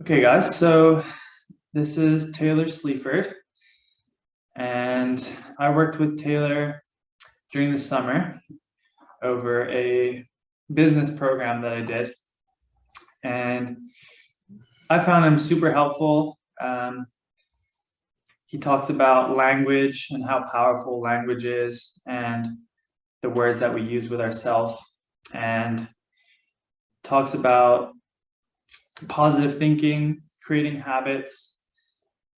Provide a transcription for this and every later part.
Okay, guys, so this is Taylor Sleaford, and I worked with Taylor during the summer over a business program that I did, and I found him super helpful. He talks about language and how powerful language is, and the words that we use with ourselves, and talks about positive thinking, creating habits,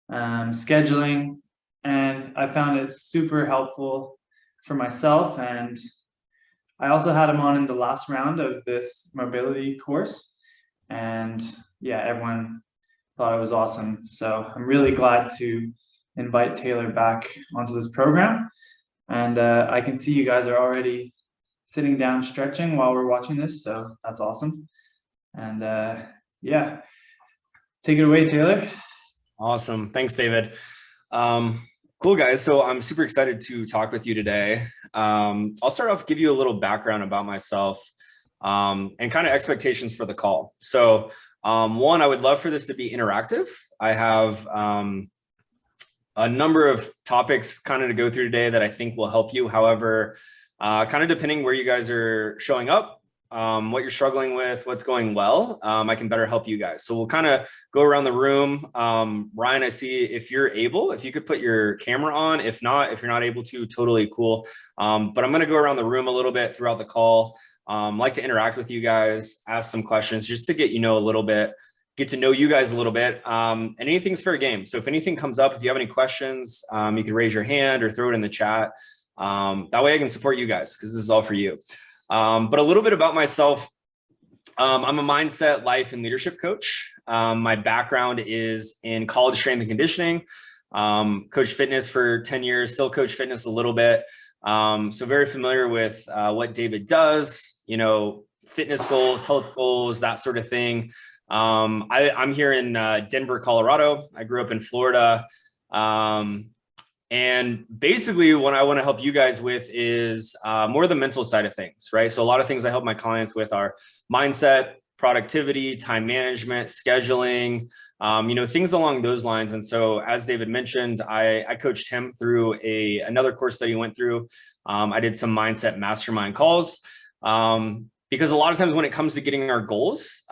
scheduling, and I found it super helpful for myself. And I also had him on in the last round of this mobility course, and yeah, everyone thought it was awesome. So I'm really glad to invite Taylor back onto this program. And I can see you guys are already sitting down stretching while we're watching this, so that's awesome. And yeah, take it away, Taylor. Awesome. Thanks, David. Cool, guys. So I'm super excited to talk with you today. I'll start off, give you a little background about myself and kind of expectations for the call. So one, I would love for this to be interactive. I have a number of topics kind of to go through today that I think will help you. However, kind of depending where you guys are showing up, what you're struggling with, what's going well, I can better help you guys. So we'll kind of go around the room. Ryan, I see if you're able, if you could put your camera on. If not, if you're not able to, totally cool. But I'm going to go around the room a little bit throughout the call. Like to interact with you guys, ask some questions just to get a little bit, get to know you guys a little bit. And anything's fair game. So if anything comes up, if you have any questions, you can raise your hand or throw it in the chat. That way I can support you guys because this is all for you. But a little bit about myself. I'm a mindset, life, and leadership coach. My background is in college strength and conditioning. Coached fitness for 10 years, still coach fitness a little bit. So very familiar with what David does, fitness goals, health goals, that sort of thing. I'm here in Denver, Colorado. I grew up in Florida. And basically what I want to help you guys with is more the mental side of things, right? So a lot of things I help my clients with are mindset, productivity, time management, scheduling, things along those lines. And so as David mentioned, I coached him through another course that he went through. I did some mindset mastermind calls because a lot of times when it comes to getting our goals,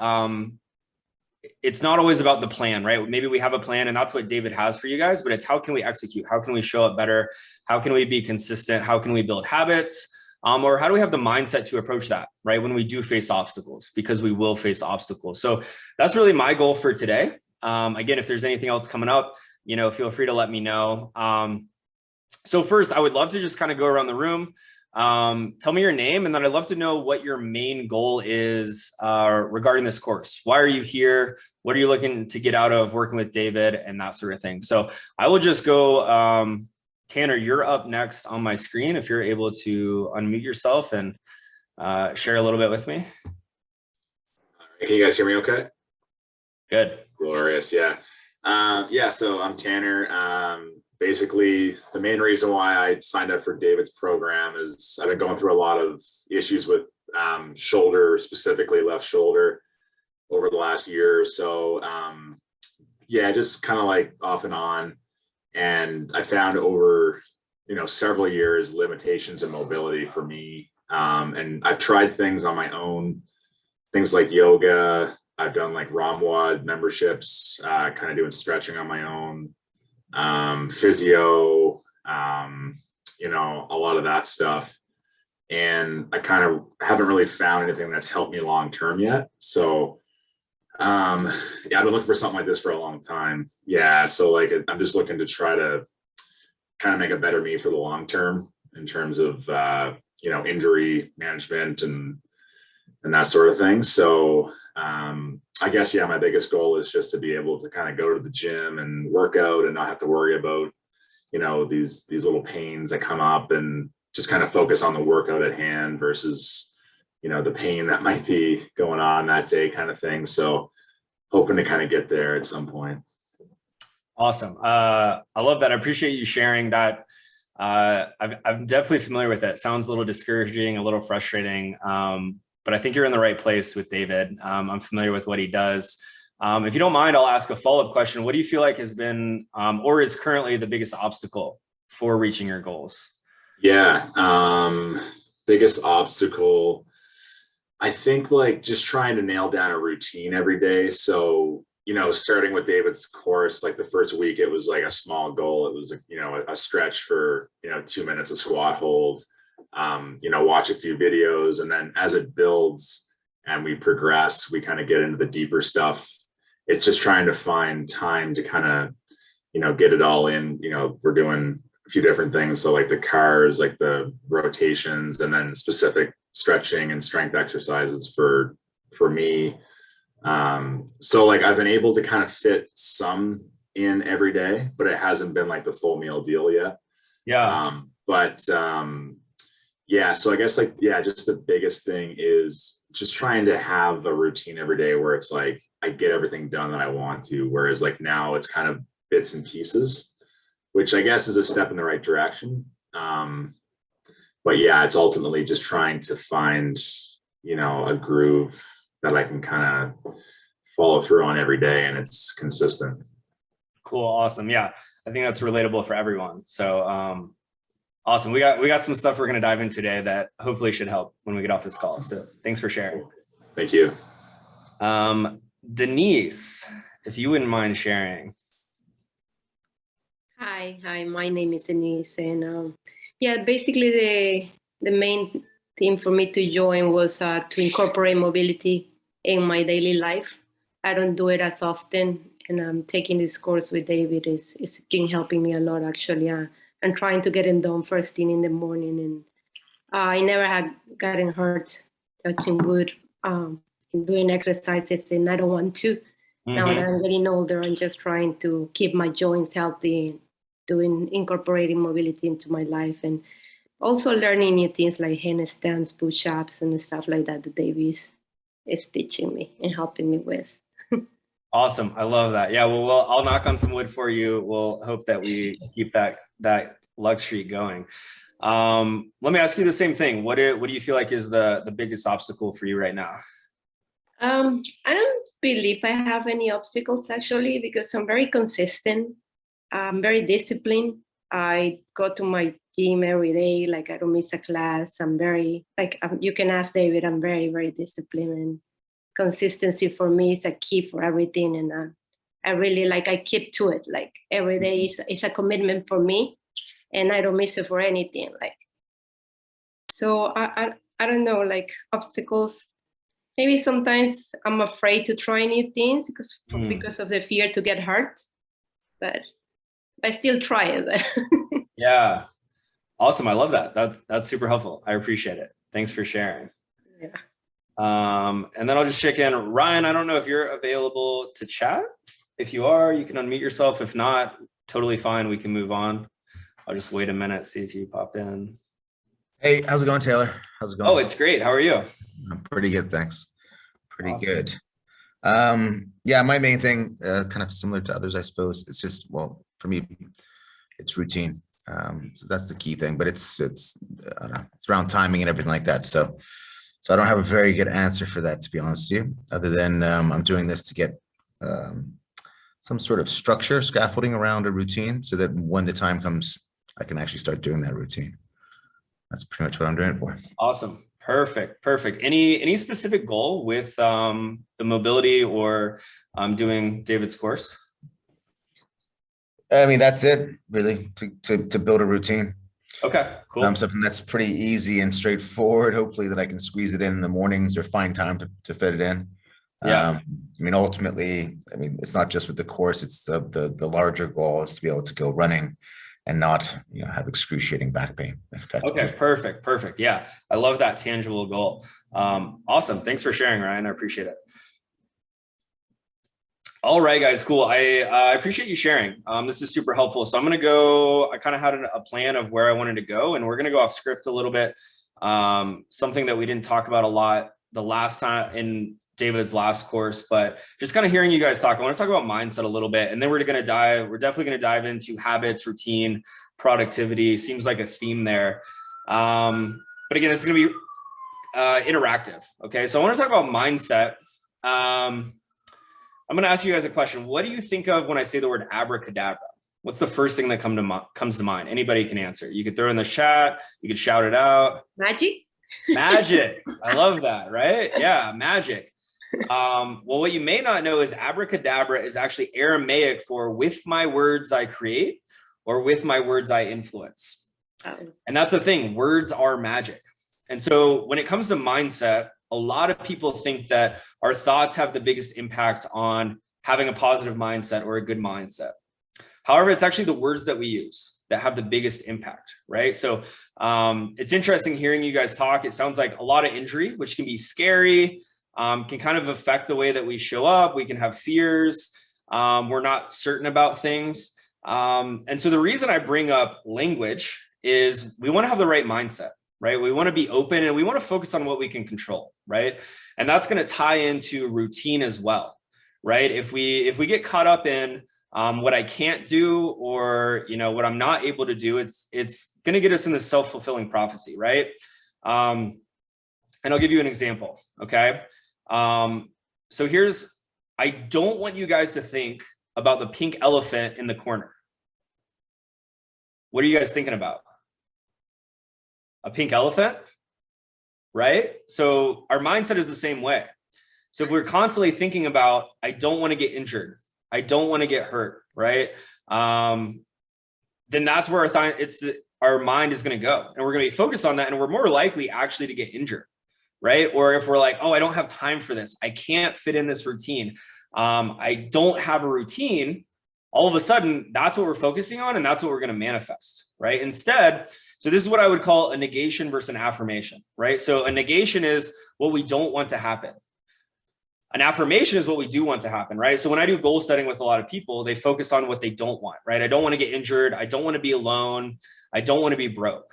it's not always about the plan, right? Maybe we have a plan and that's what David has for you guys, but it's how can we execute? How can we show up better? How can we be consistent? How can we build habits? Or how do we have the mindset to approach that, right? When we do face obstacles, because we will face obstacles. So that's really my goal for today. Again, if there's anything else coming up, feel free to let me know. So first, I would love to just kind of go around the room. Tell me your name, and then I'd love to know what your main goal is regarding this course. Why are you here? What are you looking to get out of working with David and that sort of thing? So I will just go, Tanner, you're up next on my screen. If you're able to unmute yourself and share a little bit with me. Can you guys hear me okay? Good. Glorious, yeah. So I'm Tanner. Basically, the main reason why I signed up for David's program is I've been going through a lot of issues with shoulder, specifically left shoulder, over the last year or so. Just kind of like off and on. And I found over, several years, limitations in mobility for me. And I've tried things on my own, things like yoga. I've done like ROMWOD memberships, kind of doing stretching on my own. Physio, a lot of that stuff. And I kind of haven't really found anything that's helped me long term yet. So, I've been looking for something like this for a long time. Yeah. So I'm just looking to try to kind of make a better me for the long term in terms of, injury management and that sort of thing. So, I guess, my biggest goal is just to be able to kind of go to the gym and work out and not have to worry about, these little pains that come up and just kind of focus on the workout at hand versus, the pain that might be going on that day kind of thing. So hoping to kind of get there at some point. Awesome. I love that. I appreciate you sharing that. I'm definitely familiar with it. Sounds a little discouraging, a little frustrating. But I think you're in the right place with David. I'm familiar with what he does. If you don't mind, I'll ask a follow-up question. What do you feel like has been or is currently the biggest obstacle for reaching your goals? Yeah. Biggest obstacle, I think like just trying to nail down a routine every day. So, starting with David's course, like the first week, it was like a small goal. It was, a stretch for, 2 minutes of squat hold, watch a few videos. And then as it builds and we progress, we kind of get into the deeper stuff. It's just trying to find time to kind of, get it all in. We're doing a few different things. So like the cars, like the rotations, and then specific stretching and strength exercises for me. So like I've been able to kind of fit some in every day, but it hasn't been like the full meal deal yet. Yeah. Yeah, so I guess just the biggest thing is just trying to have a routine every day where it's like I get everything done that I want to, whereas like now it's kind of bits and pieces, which I guess is a step in the right direction. But yeah, it's ultimately just trying to find, a groove that I can kind of follow through on every day and it's consistent. Cool. Awesome. Yeah. I think that's relatable for everyone. So, awesome. We got some stuff we're going to dive in today that hopefully should help when we get off this call. So thanks for sharing. Thank you. Denise, if you wouldn't mind sharing. Hi, my name is Denise, and basically the main thing for me to join was to incorporate mobility in my daily life. I don't do it as often, and taking this course with David is been helping me a lot actually. I'm trying to get it done first thing in the morning, and I never had gotten hurt touching wood, doing exercises, and I don't want to. Now that I'm getting older, I'm just trying to keep my joints healthy, incorporating mobility into my life, and also learning new things like handstands, push-ups, and stuff like that David is teaching me and helping me with. Awesome. I love that. Yeah. Well, I'll knock on some wood for you. We'll hope that we keep that luck streak going. Let me ask you the same thing. What do you feel like is the biggest obstacle for you right now? I don't believe I have any obstacles actually, because I'm very consistent. I'm very disciplined. I go to my gym every day. Like I don't miss a class. I'm very, you can ask David, I'm very, very disciplined, and consistency for me is a key for everything. And I really I keep to it. Like every day is a commitment for me, and I don't miss it for anything. So I don't know, obstacles. Maybe sometimes I'm afraid to try new things because of the fear to get hurt, but I still try it. Yeah. Awesome. I love that. That's super helpful. I appreciate it. Thanks for sharing. Yeah. And then I'll just check in. Ryan, I don't know if you're available to chat. If you are, you can unmute yourself. If not, totally fine. We can move on. I'll just wait a minute, see if you pop in. Hey, how's it going, Taylor? How's it going? Oh, it's great. How are you? I'm pretty good, thanks. Pretty Awesome. good. Yeah, my main thing, kind of similar to others, I suppose. It's just, well, for me, it's routine. So that's the key thing, but it's I don't know, it's around timing and everything like that. So I don't have a very good answer for that, to be honest with you, other than I'm doing this to get some sort of structure, scaffolding around a routine so that when the time comes, I can actually start doing that routine. That's pretty much what I'm doing it for. Awesome. Perfect. Any specific goal with the mobility or doing David's course? I mean, that's it really, to build a routine. Okay, cool. Something that's pretty easy and straightforward. Hopefully that I can squeeze it in the mornings or find time to fit it in. Yeah. I mean, ultimately, it's not just with the course, it's the larger goal is to be able to go running and not, have excruciating back pain. Okay, perfect. Yeah, I love that tangible goal. Awesome. Thanks for sharing, Ryan. I appreciate it. All right, guys, cool. I appreciate you sharing. This is super helpful. So I'm going to go, I kind of had a plan of where I wanted to go, and we're going to go off script a little bit. Something that we didn't talk about a lot the last time in David's last course, but just kind of hearing you guys talk, I want to talk about mindset a little bit. And then we're definitely going to dive into habits, routine, productivity. Seems like a theme there. But again, this is going to be interactive. Okay. So I want to talk about mindset. I'm going to ask you guys a question. What do you think of when I say the word abracadabra? What's the first thing that comes to mind? Anybody can answer. You could throw in the chat. You could shout it out. Magic. Magic. I love that, right? Yeah, magic. Well, what you may not know is abracadabra is actually Aramaic for with my words I create or with my words I influence. And that's the thing, words are magic. And so when it comes to mindset, a lot of people think that our thoughts have the biggest impact on having a positive mindset or a good mindset. However, it's actually the words that we use that have the biggest impact, right? So it's interesting hearing you guys talk. It sounds like a lot of injury, which can be scary, can kind of affect the way that we show up. We can have fears. We're not certain about things. And so the reason I bring up language is we want to have the right mindset, right? We want to be open and we want to focus on what we can control, right? And that's going to tie into routine as well, right? If we get caught up in what I can't do or, what I'm not able to do, it's going to get us in this self-fulfilling prophecy, right? And I'll give you an example, okay? So I don't want you guys to think about the pink elephant in the corner. What are you guys thinking about? A pink elephant, right? So our mindset is the same way. So if we're constantly thinking about, I don't want to get injured, I don't want to get hurt, right? Then that's where our mind is going to go. And we're going to be focused on that. And we're more likely actually to get injured, right? Or if we're like, oh, I don't have time for this. I can't fit in this routine. I don't have a routine. All of a sudden, that's what we're focusing on. And that's what we're going to manifest, right? Instead, so this is what I would call a negation versus an affirmation, right? So a negation is what we don't want to happen. An affirmation is what we do want to happen, right? So when I do goal setting with a lot of people, they focus on what they don't want, right? I don't want to get injured. I don't want to be alone. I don't want to be broke.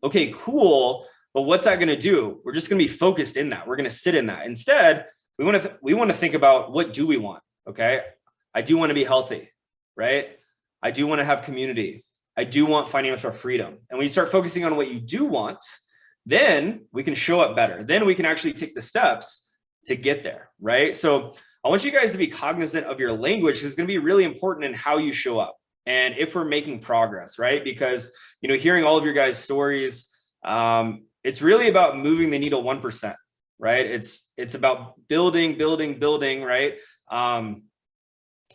Okay, cool. But what's that going to do? We're just going to be focused in that. We're going to sit in that. Instead, we want to think about what do we want? Okay. I do want to be healthy, right? I do want to have community. I do want financial freedom. And when you start focusing on what you do want, then we can show up better. Then we can actually take the steps to get there, right? So I want you guys to be cognizant of your language. It's going to be really important in how you show up and if we're making progress, right? Because, hearing all of your guys' stories, it's really about moving the needle 1%, right? It's about building, right?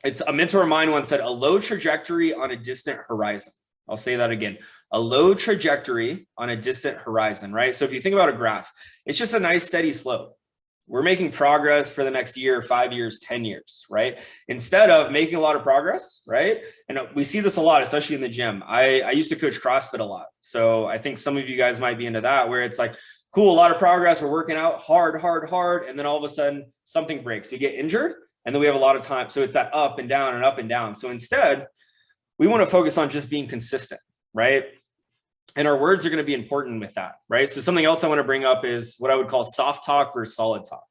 It's a mentor of mine once said, a low trajectory on a distant horizon. I'll say that again, a low trajectory on a distant horizon, right? So if you think about a graph, it's just a nice steady slope. We're making progress for the next year, 5 years, 10 years, right? Instead of making a lot of progress, right? And we see this a lot, especially in the gym. I used to coach CrossFit a lot. So I think some of you guys might be into that, where it's like, cool, a lot of progress. We're working out hard. And then all of a sudden something breaks. We get injured and then we have a lot of time. So it's that up and down and up and down. So instead, we want to focus on just being consistent, right? And our words are going to be important with that, right? So something else I want to bring up is what I would call soft talk versus solid talk,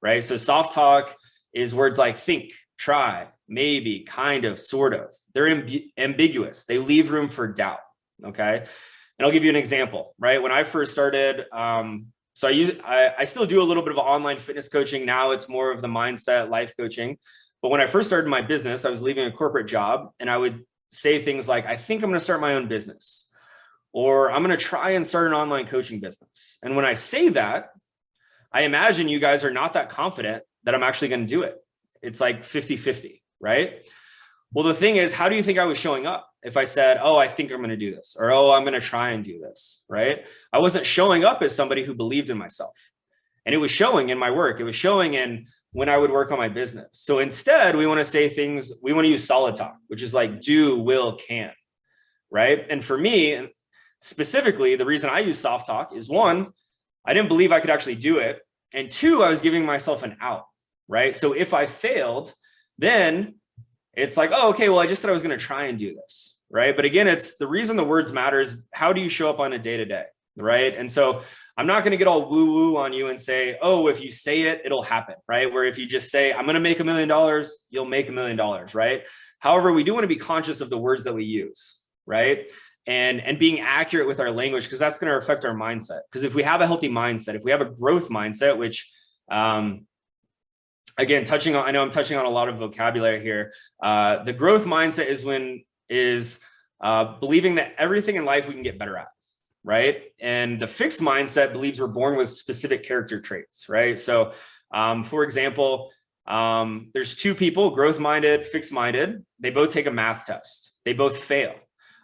right? So soft talk is words like think, try, maybe, kind of, sort of. They're ambiguous. They leave room for doubt, okay? And I'll give you an example, right? When I first started, so I still do a little bit of online fitness coaching. Now it's more of the mindset life coaching. But when I first started my business, I was leaving a corporate job and I would say things like, I think I'm going to start my own business, or I'm going to try and start an online coaching business. And when I say that, I imagine you guys are not that confident that I'm actually going to do it. It's like 50-50, right? Well, the thing is, how do you think I was showing up if I said, oh, I think I'm going to do this, or, oh, I'm going to try and do this, right? I wasn't showing up as somebody who believed in myself. And it was showing in my work. It was showing in when I would work on my business. So instead, we want to say things, we want to use solid talk, which is like do, will, can, right? And for me, specifically, the reason I use soft talk is one, I didn't believe I could actually do it. And two, I was giving myself an out, right? So if I failed, then it's like, oh, okay, well, I just said I was going to try and do this, right? But again, it's the reason the words matter is how do you show up on a day-to-day, right? And so I'm not going to get all woo-woo on you and say, oh, if you say it, it'll happen, right? Where if you just say, I'm going to make $1 million, you'll make $1 million, right? However, we do want to be conscious of the words that we use, right? And being accurate with our language, because that's going to affect our mindset. Because if we have a healthy mindset, if we have a growth mindset, which again, I know I'm touching on a lot of vocabulary here. The growth mindset is believing that everything in life we can get better at, right? And the fixed mindset believes we're born with specific character traits, right? So, for example, there's two people, growth-minded, fixed-minded. They both take a math test. They both fail.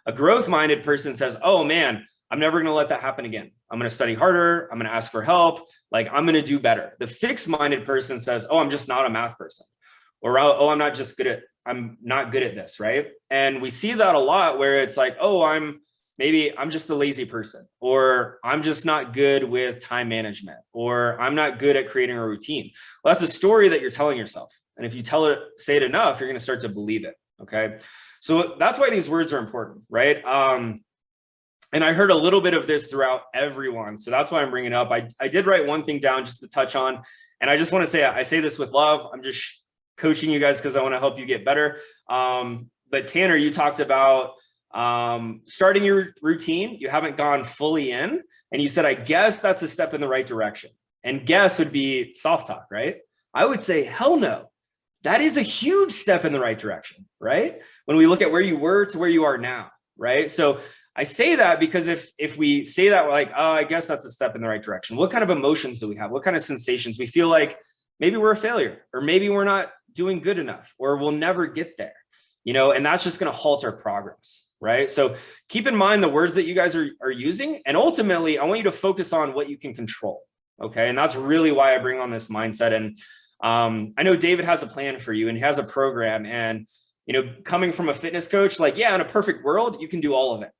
A growth-minded person says, oh man, I'm never going to let that happen again. I'm going to study harder. I'm going to ask for help. Like, I'm going to do better. The fixed-minded person says, oh, I'm just not a math person. Or, oh, I'm not good at this, right? And we see that a lot where it's like, oh, I'm just a lazy person, or I'm just not good with time management, or I'm not good at creating a routine. Well, that's a story that you're telling yourself. And if you say it enough, you're going to start to believe it. Okay. So that's why these words are important, right? And I heard a little bit of this throughout everyone. So that's why I'm bringing it up. I did write one thing down just to touch on. And I just want to say, I say this with love. I'm just coaching you guys because I want to help you get better. But Tanner, you talked about starting your routine. You haven't gone fully in. And you said, I guess that's a step in the right direction. And guess would be soft talk, right? I would say, hell no. That is a huge step in the right direction, right? When we look at where you were to where you are now, right? So I say that because if we say that, we're like, oh, I guess that's a step in the right direction. What kind of emotions do we have? What kind of sensations? We feel like maybe we're a failure, or maybe we're not doing good enough, or we'll never get there, and that's just going to halt our progress, right? So keep in mind the words that you guys are using. And ultimately, I want you to focus on what you can control. Okay. And that's really why I bring on this mindset. And I know David has a plan for you and he has a program, and, coming from a fitness coach, like, yeah, in a perfect world, you can do all of it.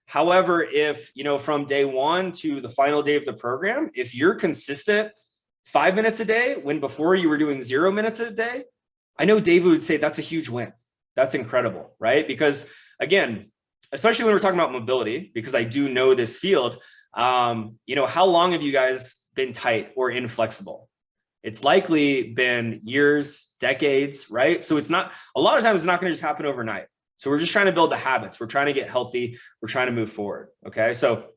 However, if, from day one to the final day of the program, if you're consistent 5 minutes a day, when before you were doing 0 minutes a day, I know David would say that's a huge win. That's incredible, right? Because again, especially when we're talking about mobility, because I do know this field, how long have you guys been tight or inflexible? It's likely been years, decades, right? So a lot of times it's not going to just happen overnight. So we're just trying to build the habits. We're trying to get healthy. We're trying to move forward. Okay. So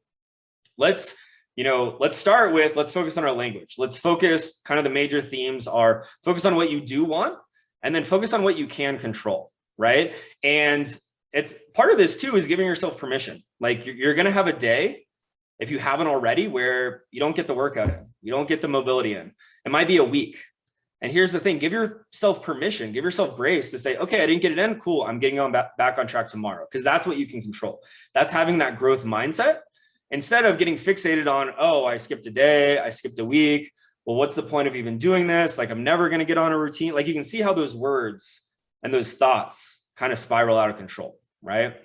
let's focus on our language. Let's focus, kind of the major themes are focus on what you do want, and then focus on what you can control. Right. And it's part of this too, is giving yourself permission. Like you're going to have a day, if you haven't already, where you don't get the workout in, you don't get the mobility in. It might be a week. And here's the thing, give yourself permission, give yourself grace to say, okay, I didn't get it in. Cool. I'm getting on back on track tomorrow. Cause that's what you can control. That's having that growth mindset instead of getting fixated on, oh, I skipped a day, I skipped a week. Well, what's the point of even doing this? Like, I'm never going to get on a routine. Like, you can see how those words and those thoughts kind of spiral out of control, right?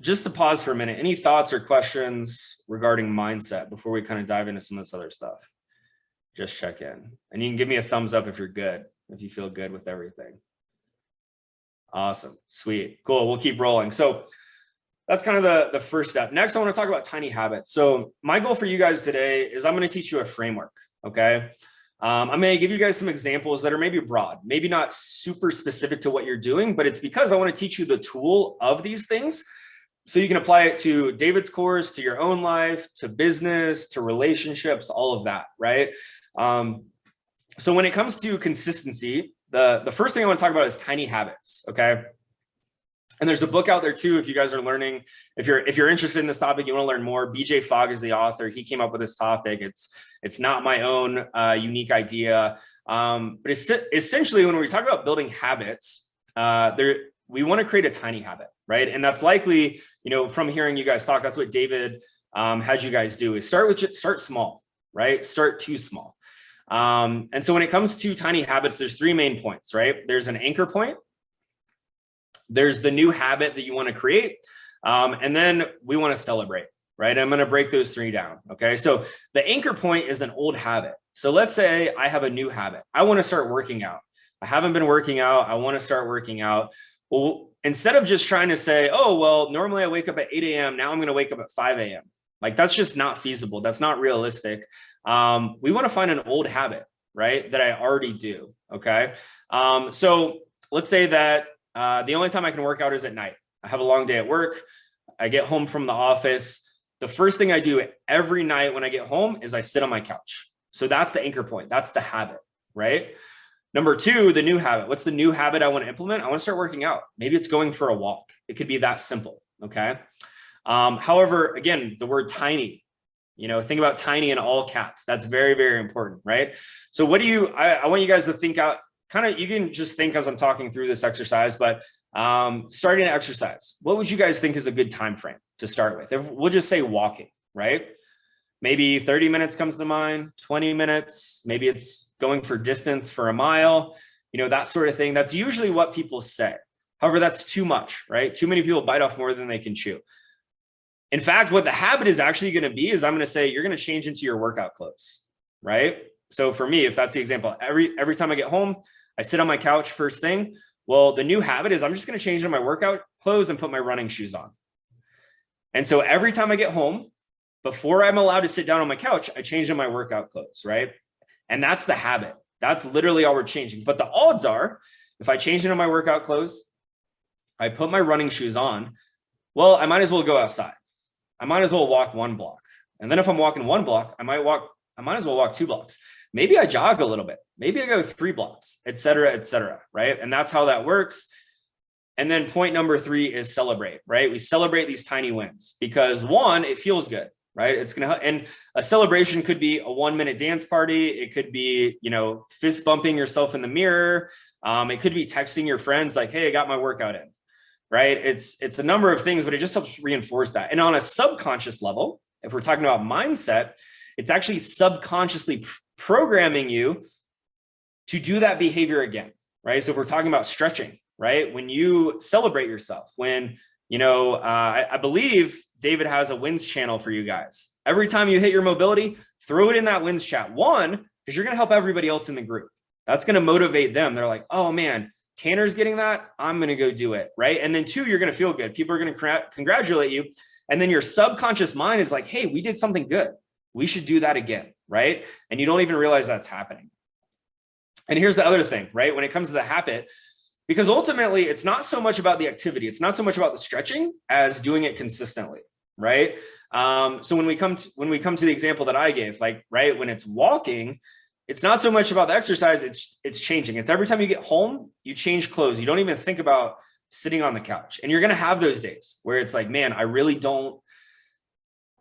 Just to pause for a minute, any thoughts or questions regarding mindset before we kind of dive into some of this other stuff? Just check in. And you can give me a thumbs up if you're good, if you feel good with everything. Awesome. Sweet. Cool. We'll keep rolling. So that's kind of the first step. Next, I want to talk about tiny habits. So my goal for you guys today is I'm going to teach you a framework. Okay. I'm going to give you guys some examples that are maybe broad, maybe not super specific to what you're doing, but it's because I want to teach you the tool of these things so you can apply it to David's course, to your own life, to business, to relationships, all of that, right? So when it comes to consistency, the first thing I want to talk about is tiny habits, okay? And there's a book out there too, if you guys are learning, if you're interested in this topic, you want to learn more, BJ Fogg is the author. He came up with this topic. It's not my own unique idea. But it's essentially, when we talk about building habits, we want to create a tiny habit, right? And that's likely, from hearing you guys talk, that's what David has you guys do, is start small, right? Start too small. And so when it comes to tiny habits, there's three main points, right? There's an anchor point. There's the new habit that you want to create. And then we want to celebrate, right? I'm going to break those three down. Okay. So the anchor point is an old habit. So let's say I have a new habit. I want to start working out. I haven't been working out. I want to start working out. Well, instead of just trying to say, oh, well, normally I wake up at 8 a.m. Now I'm going to wake up at 5 a.m. Like, that's just not feasible. That's not realistic. We want to find an old habit, right? That I already do. Okay. So let's say that the only time I can work out is at night. I have a long day at work. I get home from the office. The first thing I do every night when I get home is I sit on my couch. So that's the anchor point. That's the habit, right? Number two, the new habit. What's the new habit I want to implement? I want to start working out. Maybe it's going for a walk. It could be that simple. Okay. However, again, the word tiny, think about tiny in all caps. That's very, very important, right? So I want you guys to think out, you can just think as I'm talking through this exercise, but starting an exercise, what would you guys think is a good time frame to start with? If we'll just say walking, right? Maybe 30 minutes comes to mind, 20 minutes, maybe it's going for distance for a mile, that sort of thing. That's usually what people say. However, that's too much, right? Too many people bite off more than they can chew. In fact, what the habit is actually going to be is I'm going to say, you're going to change into your workout clothes, right? So for me, if that's the example, every time I get home, I sit on my couch first thing. Well, the new habit is I'm just going to change into my workout clothes and put my running shoes on. And so every time I get home, before I'm allowed to sit down on my couch, I change into my workout clothes, right? And that's the habit. That's literally all we're changing. But the odds are, if I change into my workout clothes, I put my running shoes on, well, I might as well go outside. I might as well walk 1 block. And then if I'm walking 1 block, I might as well walk 2 blocks. Maybe I jog a little bit. Maybe I go 3 blocks, et cetera, right? And that's how that works. And then point number 3 is celebrate, right? We celebrate these tiny wins because 1, it feels good, right? It's going to help. And a celebration could be a 1-minute dance party. It could be, fist bumping yourself in the mirror. It could be texting your friends like, hey, I got my workout in, right? It's a number of things, but it just helps reinforce that. And on a subconscious level, if we're talking about mindset, it's actually subconsciously programming you to do that behavior again, right? So if we're talking about stretching, right? When you celebrate yourself, when, I believe David has a wins channel for you guys. Every time you hit your mobility, throw it in that wins chat. 1, because you're going to help everybody else in the group. That's going to motivate them. They're like, oh man, Tanner's getting that. I'm going to go do it. Right. And then 2, you're going to feel good. People are going to congratulate you. And then your subconscious mind is like, hey, we did something good. We should do that again. Right. And you don't even realize that's happening. And here's the other thing, right? When it comes to the habit, because ultimately it's not so much about the activity. It's not so much about the stretching as doing it consistently. Right. So when we come to the example that I gave, like, right, when it's walking, it's not so much about the exercise. It's changing. It's every time you get home, you change clothes. You don't even think about sitting on the couch. And you're going to have those days where it's like, man, I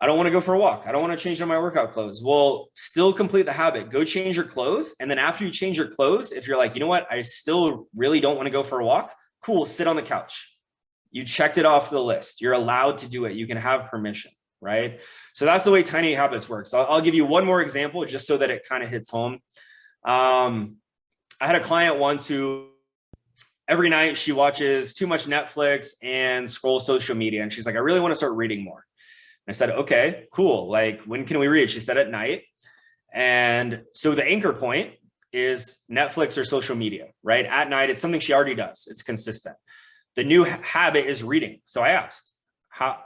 don't want to go for a walk. I don't want to change into my workout clothes. Well, still complete the habit. Go change your clothes. And then after you change your clothes, if you're like, you know what, I still really don't want to go for a walk. Cool. Sit on the couch. You checked it off the list. You're allowed to do it. You can have permission, right? So that's the way tiny habits work. So I'll give you one more example just so that it kind of hits home. I had a client once who every night she watches too much Netflix and scrolls social media. And she's like, I really want to start reading more. I said, okay, cool. Like, when can we read? She said at night. And so the anchor point is Netflix or social media, right? At night, it's something she already does. It's consistent. The new habit is reading. So I asked, how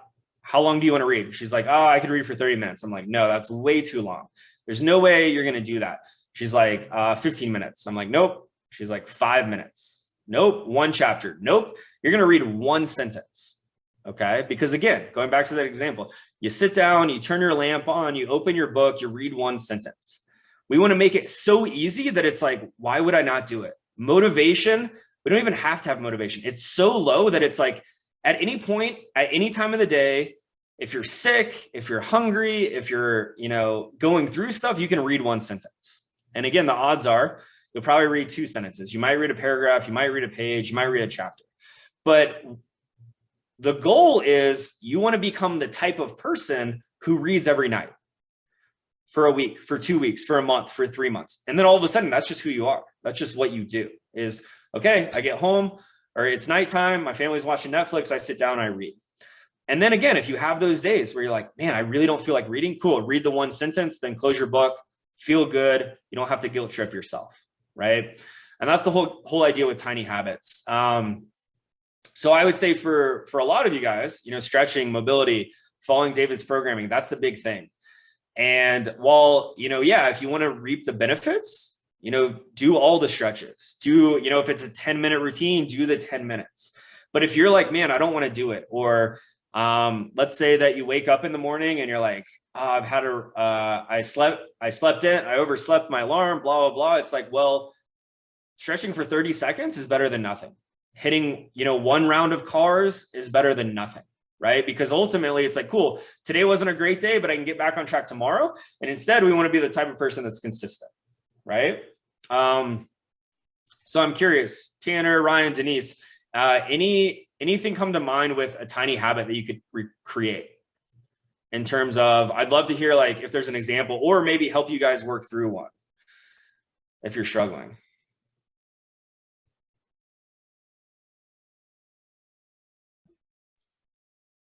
long do you want to read? She's like, oh, I could read for 30 minutes. I'm like, no, that's way too long. There's no way you're going to do that. She's like, 15 minutes. I'm like, nope. She's like, 5 minutes. Nope. 1 chapter. Nope. You're going to read 1 sentence. Okay. Because again, going back to that example, you sit down, you turn your lamp on, you open your book, you read 1 sentence. We want to make it so easy that it's like, why would I not do it? Motivation. We don't even have to have motivation. It's so low that it's like at any point, at any time of the day, if you're sick, if you're hungry, if you're, going through stuff, you can read 1 sentence. And again, the odds are you'll probably read 2 sentences. You might read a paragraph, you might read a page, you might read a chapter. But the goal is you want to become the type of person who reads every night for a week, for 2 weeks, for a month, for 3 months. And then all of a sudden, that's just who you are. That's just what you do is, okay, I get home or it's nighttime. My family's watching Netflix. I sit down, I read. And then again, if you have those days where you're like, man, I really don't feel like reading. Cool. Read the 1 sentence, then close your book, feel good. You don't have to guilt trip yourself. Right. And that's the whole idea with tiny habits. So I would say for a lot of you guys, stretching, mobility, following David's programming, that's the big thing. And while, if you want to reap the benefits, do all the stretches, if it's a 10-minute routine, do the 10 minutes. But if you're like, man, I don't want to do it, or Let's say that you wake up in the morning and you're like, oh, I slept in, I overslept my alarm, blah, blah, blah. It's like, well, stretching for 30 seconds is better than nothing. Hitting, one round of cars is better than nothing, right? Because ultimately it's like, cool, today wasn't a great day, but I can get back on track tomorrow. And instead we want to be the type of person that's consistent, right? So I'm curious, Tanner, Ryan, Denise, anything come to mind with a tiny habit that you could create in terms of, I'd love to hear like if there's an example or maybe help you guys work through one if you're struggling.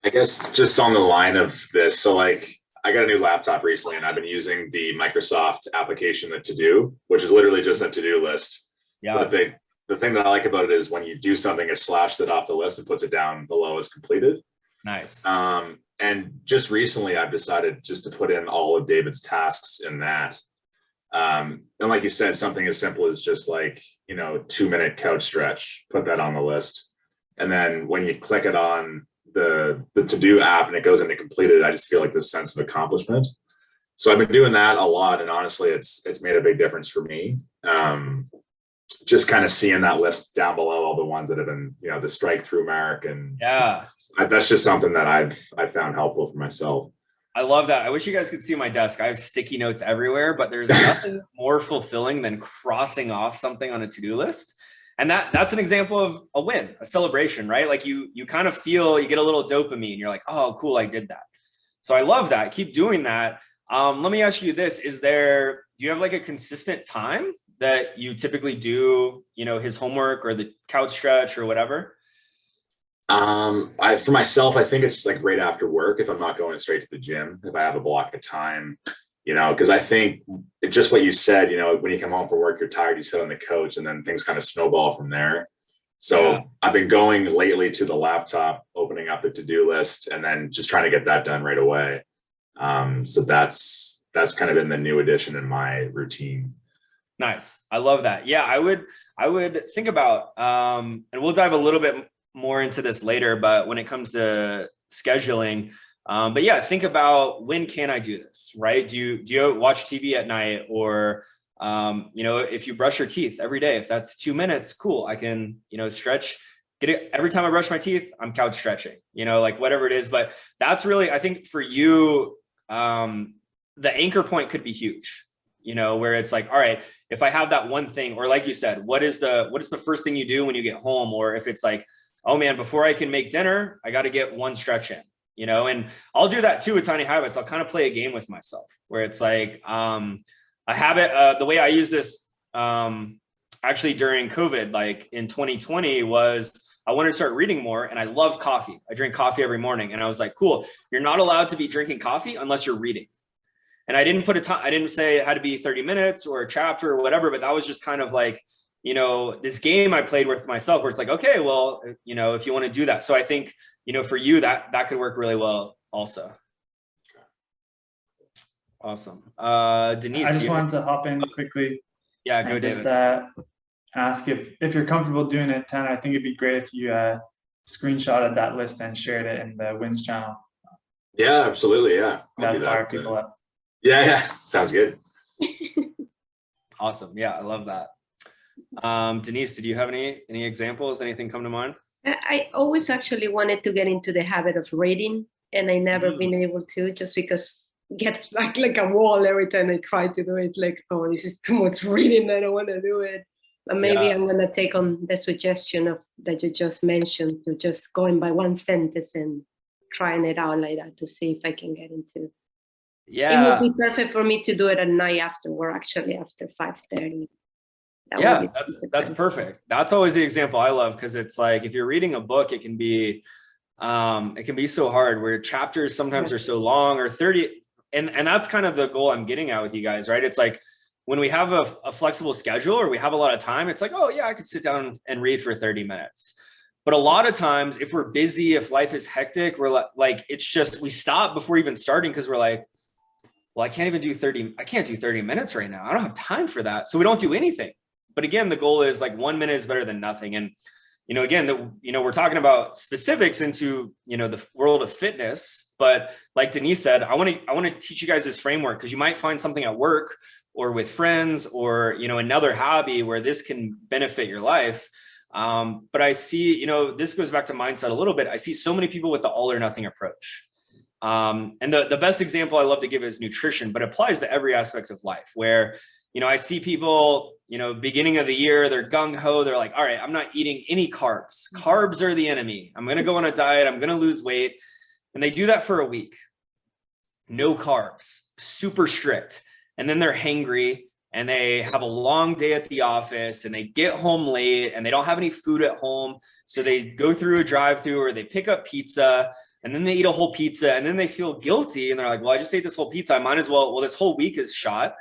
I guess just on the line of this, so like I got a new laptop recently and I've been using the Microsoft application, the To Do, which is literally just a to-do list. Yeah. But the thing that I like about it is when you do something, it slashes it off the list and puts it down below as completed. Nice. And just recently I've decided just to put in all of David's tasks in that. And like you said, something as simple as just like, 2-minute couch stretch, put that on the list. And then when you click it on the To-Do app and it goes into completed, I just feel like this sense of accomplishment. So I've been doing that a lot. And honestly, it's made a big difference for me. Just kind of seeing that list down below, all the ones that have been, the strike through mark. And yeah, that's just something that I've found helpful for myself. I love that. I wish you guys could see my desk. I have sticky notes everywhere, but there's nothing more fulfilling than crossing off something on a to-do list. And that's an example of a win, a celebration, right? Like you kind of feel, you get a little dopamine. You're like, oh, cool, I did that. So I love that. Keep doing that. Let me ask you this. Do you have like a consistent time that you typically do, his homework or the couch stretch or whatever? For myself, I think it's like right after work, if I'm not going straight to the gym, if I have a block of time, because I think it's just what you said, when you come home from work, you're tired, you sit on the couch and then things kind of snowball from there. So yeah. I've been going lately to the laptop, opening up the to-do list and then just trying to get that done right away. So that's kind of been the new addition in my routine. Nice. I love that. Yeah, I would think about, and we'll dive a little bit more into this later, but when it comes to scheduling, but yeah, think about when can I do this, right? Do you watch TV at night or, if you brush your teeth every day, if that's 2 minutes, cool. I can, stretch, get it every time I brush my teeth, I'm couch stretching, like whatever it is. But that's really, I think for you, the anchor point could be huge, where it's like, all right, if I have that one thing, or like you said, what is the first thing you do when you get home? Or if it's like, oh man, before I can make dinner, I got to get one stretch in, and I'll do that too with tiny habits. I'll kind of play a game with myself where it's like, a habit, the way I use this, actually during COVID, like in 2020 was, I wanted to start reading more and I love coffee. I drink coffee every morning. And I was like, cool, you're not allowed to be drinking coffee unless you're reading. And I didn't put a time, I didn't say it had to be 30 minutes or a chapter or whatever, but that was just kind of like, this game I played with myself where it's like, okay, well, if you want to do that. So I think, for you, that could work really well also. Awesome. Denise. I just wanted to hop in quickly. Yeah, go David. Just ask if you're comfortable doing it, Tanner. I think it'd be great if you screenshotted that list and shared it in the Wins channel. Yeah, absolutely. Yeah. That'd fire people up. Yeah. Sounds good. Awesome. Yeah, I love that. Denise, did you have any examples? Anything come to mind? I always actually wanted to get into the habit of reading, and I never been able to, just because it gets like a wall every time I try to do it. It's like, oh, this is too much reading. I don't want to do it. But maybe I'm going to take on the suggestion that you just mentioned, to just going by one sentence and trying it out like that to see if I can get into. Yeah. It would be perfect for me to do it at night after work, actually after 5:30. Yeah, that's perfect. That's always the example I love, because it's like, if you're reading a book, it can be so hard, where chapters sometimes are so long, or 30. And that's kind of the goal I'm getting at with you guys, right? It's like, when we have a flexible schedule or we have a lot of time, it's like, oh yeah, I could sit down and read for 30 minutes. But a lot of times, if we're busy, if life is hectic, we're like, it's just, we stop before even starting, because we're like, well, I can't do 30 minutes right now. I don't have time for that. So we don't do anything. But again, the goal is like 1 minute is better than nothing. And again, we're talking about specifics into, the world of fitness, but like Denise said, I want to teach you guys this framework because you might find something at work or with friends or, another hobby where this can benefit your life. But I see, this goes back to mindset a little bit. I see so many people with the all or nothing approach. And the best example I love to give is nutrition, but it applies to every aspect of life where, I see people, beginning of the year, they're gung ho. They're like, all right, I'm not eating any carbs. Carbs are the enemy. I'm going to go on a diet. I'm going to lose weight. And they do that for a week. No carbs, super strict. And then they're hangry and they have a long day at the office and they get home late and they don't have any food at home. So they go through a drive-through or they pick up pizza and then they eat a whole pizza and then they feel guilty and they're like, well, I just ate this whole pizza. I might as well, this whole week is shot.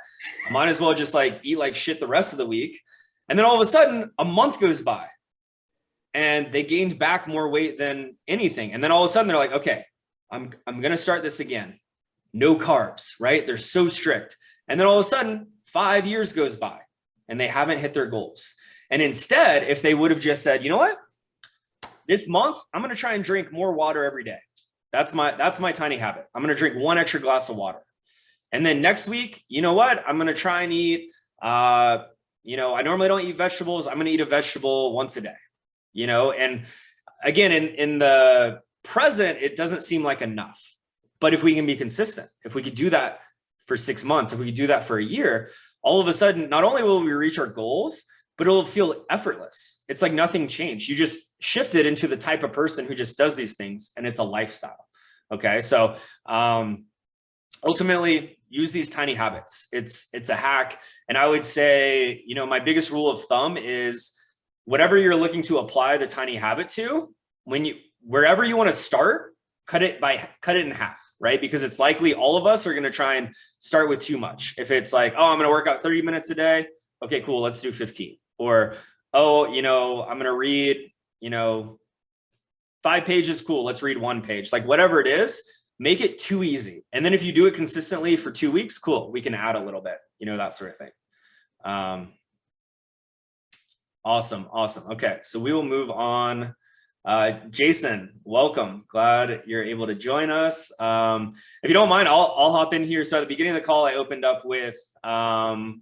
I might as well just eat like shit the rest of the week. And then all of a sudden a month goes by and they gained back more weight than anything. And then all of a sudden they're like, okay, I'm going to start this again. No carbs, right? They're so strict. And then all of a sudden 5 years goes by and they haven't hit their goals. And instead, if they would have just said, you know what, this month, I'm going to try and drink more water every day. That's my tiny habit. I'm going to drink 1 extra glass of water. And then next week, you know what? I'm going to try and eat, I normally don't eat vegetables. I'm going to eat a vegetable once a day, and again, in the present, it doesn't seem like enough, but if we can be consistent, if we could do that for 6 months, if we could do that for a year, all of a sudden, not only will we reach our goals, but it'll feel effortless. It's like nothing changed. You just shifted into the type of person who just does these things and it's a lifestyle. Okay. So, ultimately use these tiny habits. It's a hack. And I would say, my biggest rule of thumb is whatever you're looking to apply the tiny habit to, wherever you want to start, cut it in half, right? Because it's likely all of us are going to try and start with too much. If it's like, oh, I'm going to work out 30 minutes a day. Okay, cool. Let's do 15. Or, oh, I'm going to read, 5 pages. Cool. Let's read 1 page. Like whatever it is, make it too easy. And then if you do it consistently for 2 weeks, cool. We can add a little bit, that sort of thing. Awesome. Okay. So we will move on. Jason, welcome. Glad you're able to join us. If you don't mind, I'll hop in here. So at the beginning of the call, I opened up with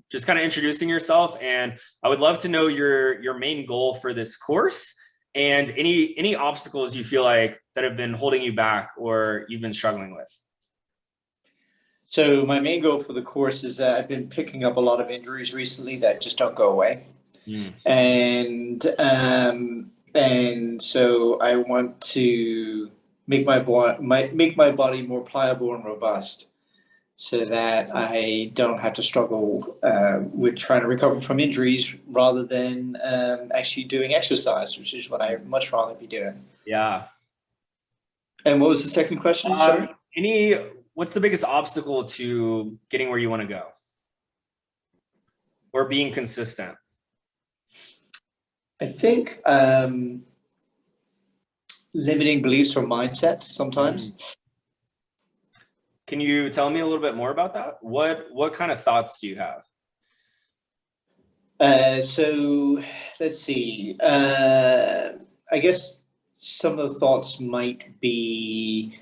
just kind of introducing yourself, and I would love to know your main goal for this course and any obstacles you feel like that have been holding you back or you've been struggling with. So my main goal for the course is that I've been picking up a lot of injuries recently that just don't go away. And so I want to make my body more pliable and robust so that I don't have to struggle with trying to recover from injuries rather than actually doing exercise, which is what I'd much rather be doing. Yeah. And what was the second question? Sorry? What's the biggest obstacle to getting where you want to go or being consistent? I think limiting beliefs or mindset sometimes. Can you tell me a little bit more about that? What kind of thoughts do you have? So let's see. I guess some of the thoughts might be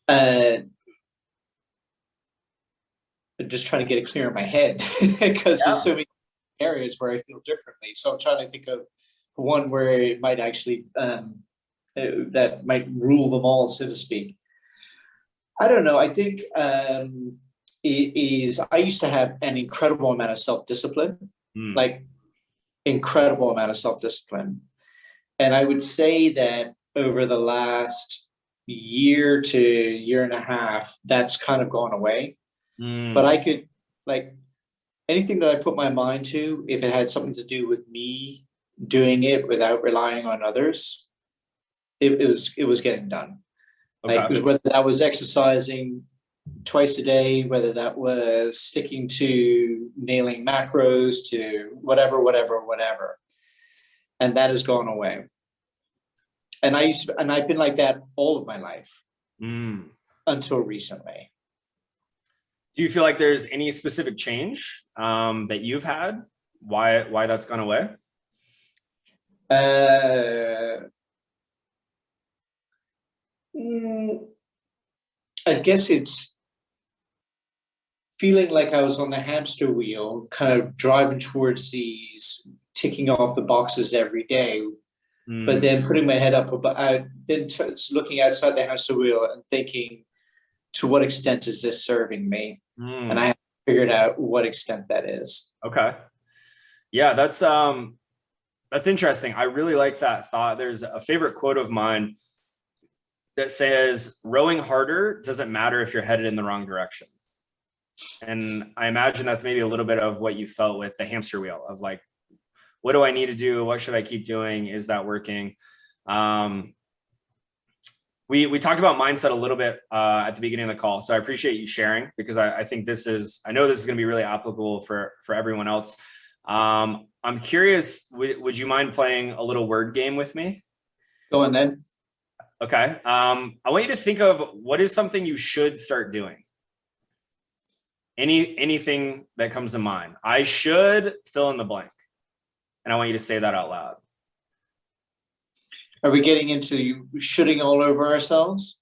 I'm just trying to get it clear in my head because there's so many areas where I feel differently. So I'm trying to think of one where it might actually that might rule them all, so to speak. I don't know. I think it is. I used to have an incredible amount of self-discipline, like incredible amount of self-discipline, and I would say that over the last year to year and a half, that's kind of gone away. But I could, like, anything that I put my mind to, if it had something to do with me doing it without relying on others, it was getting done. Okay. Like, whether that was exercising twice a day, whether that was sticking to nailing macros, to whatever. And that has gone away. And I've been like that all of my life until recently. Do you feel like there's any specific change that you've had? Why that's gone away? I guess it's feeling like I was on the hamster wheel, kind of driving towards these, ticking off the boxes every day, but then putting my head up, looking outside the hamster wheel and thinking, to what extent is this serving me? And I haven't figured out what extent that is. Okay. Yeah, that's interesting. I really like that thought. There's a favorite quote of mine that says, rowing harder doesn't matter if you're headed in the wrong direction. And I imagine that's maybe a little bit of what you felt with the hamster wheel of like, what do I need to do? What should I keep doing? Is that working? We talked about mindset a little bit at the beginning of the call. So I appreciate you sharing, because I think I know this is going to be really applicable for everyone else. I'm curious, would you mind playing a little word game with me? Go on then. Okay. I want you to think of what is something you should start doing. Anything that comes to mind. I should fill in the blank. And I want you to say that out loud. Are we getting into shooting all over ourselves?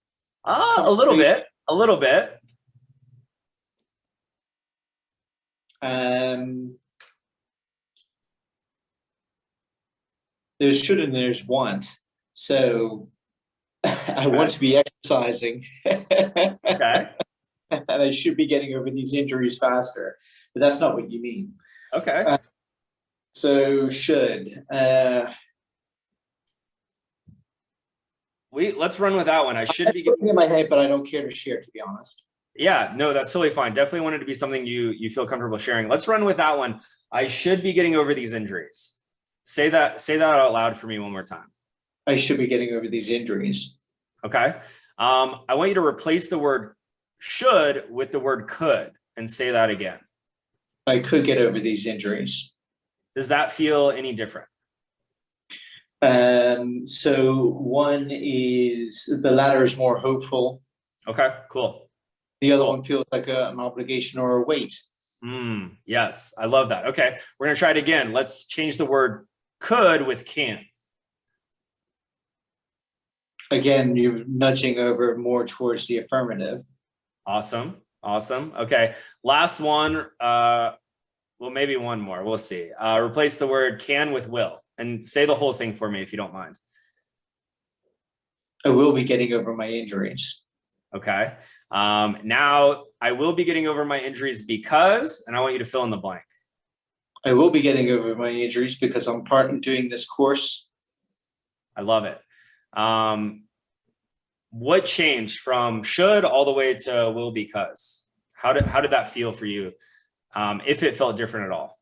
A little bit. There's should and there's want. So I want to be exercising. Okay. And I should be getting over these injuries faster. But that's not what you mean. Okay. So should. Let's run with that one. I should be getting in my head, but I don't care to share, to be honest. Yeah, no, that's totally fine. Definitely wanted to be something you feel comfortable sharing. Let's run with that one. I should be getting over these injuries. Say that out loud for me one more time. I should be getting over these injuries. Okay. I want you to replace the word should with the word could and say that again. I could get over these injuries. Does that feel any different? So one is, the latter is more hopeful. Okay, cool. The other one feels like an obligation or a weight. Yes, I love that. Okay, we're going to try it again. Let's change the word could with can. Again, you're nudging over more towards the affirmative. Awesome. Okay, last one. Well, maybe one more. We'll see. Replace the word can with will and say the whole thing for me if you don't mind. I will be getting over my injuries. Okay. Now I will be getting over my injuries because, and I want you to fill in the blank. I will be getting over my injuries because I'm part in doing this course. I love it. What changed from should all the way to will because? How did that feel for you? If it felt different at all?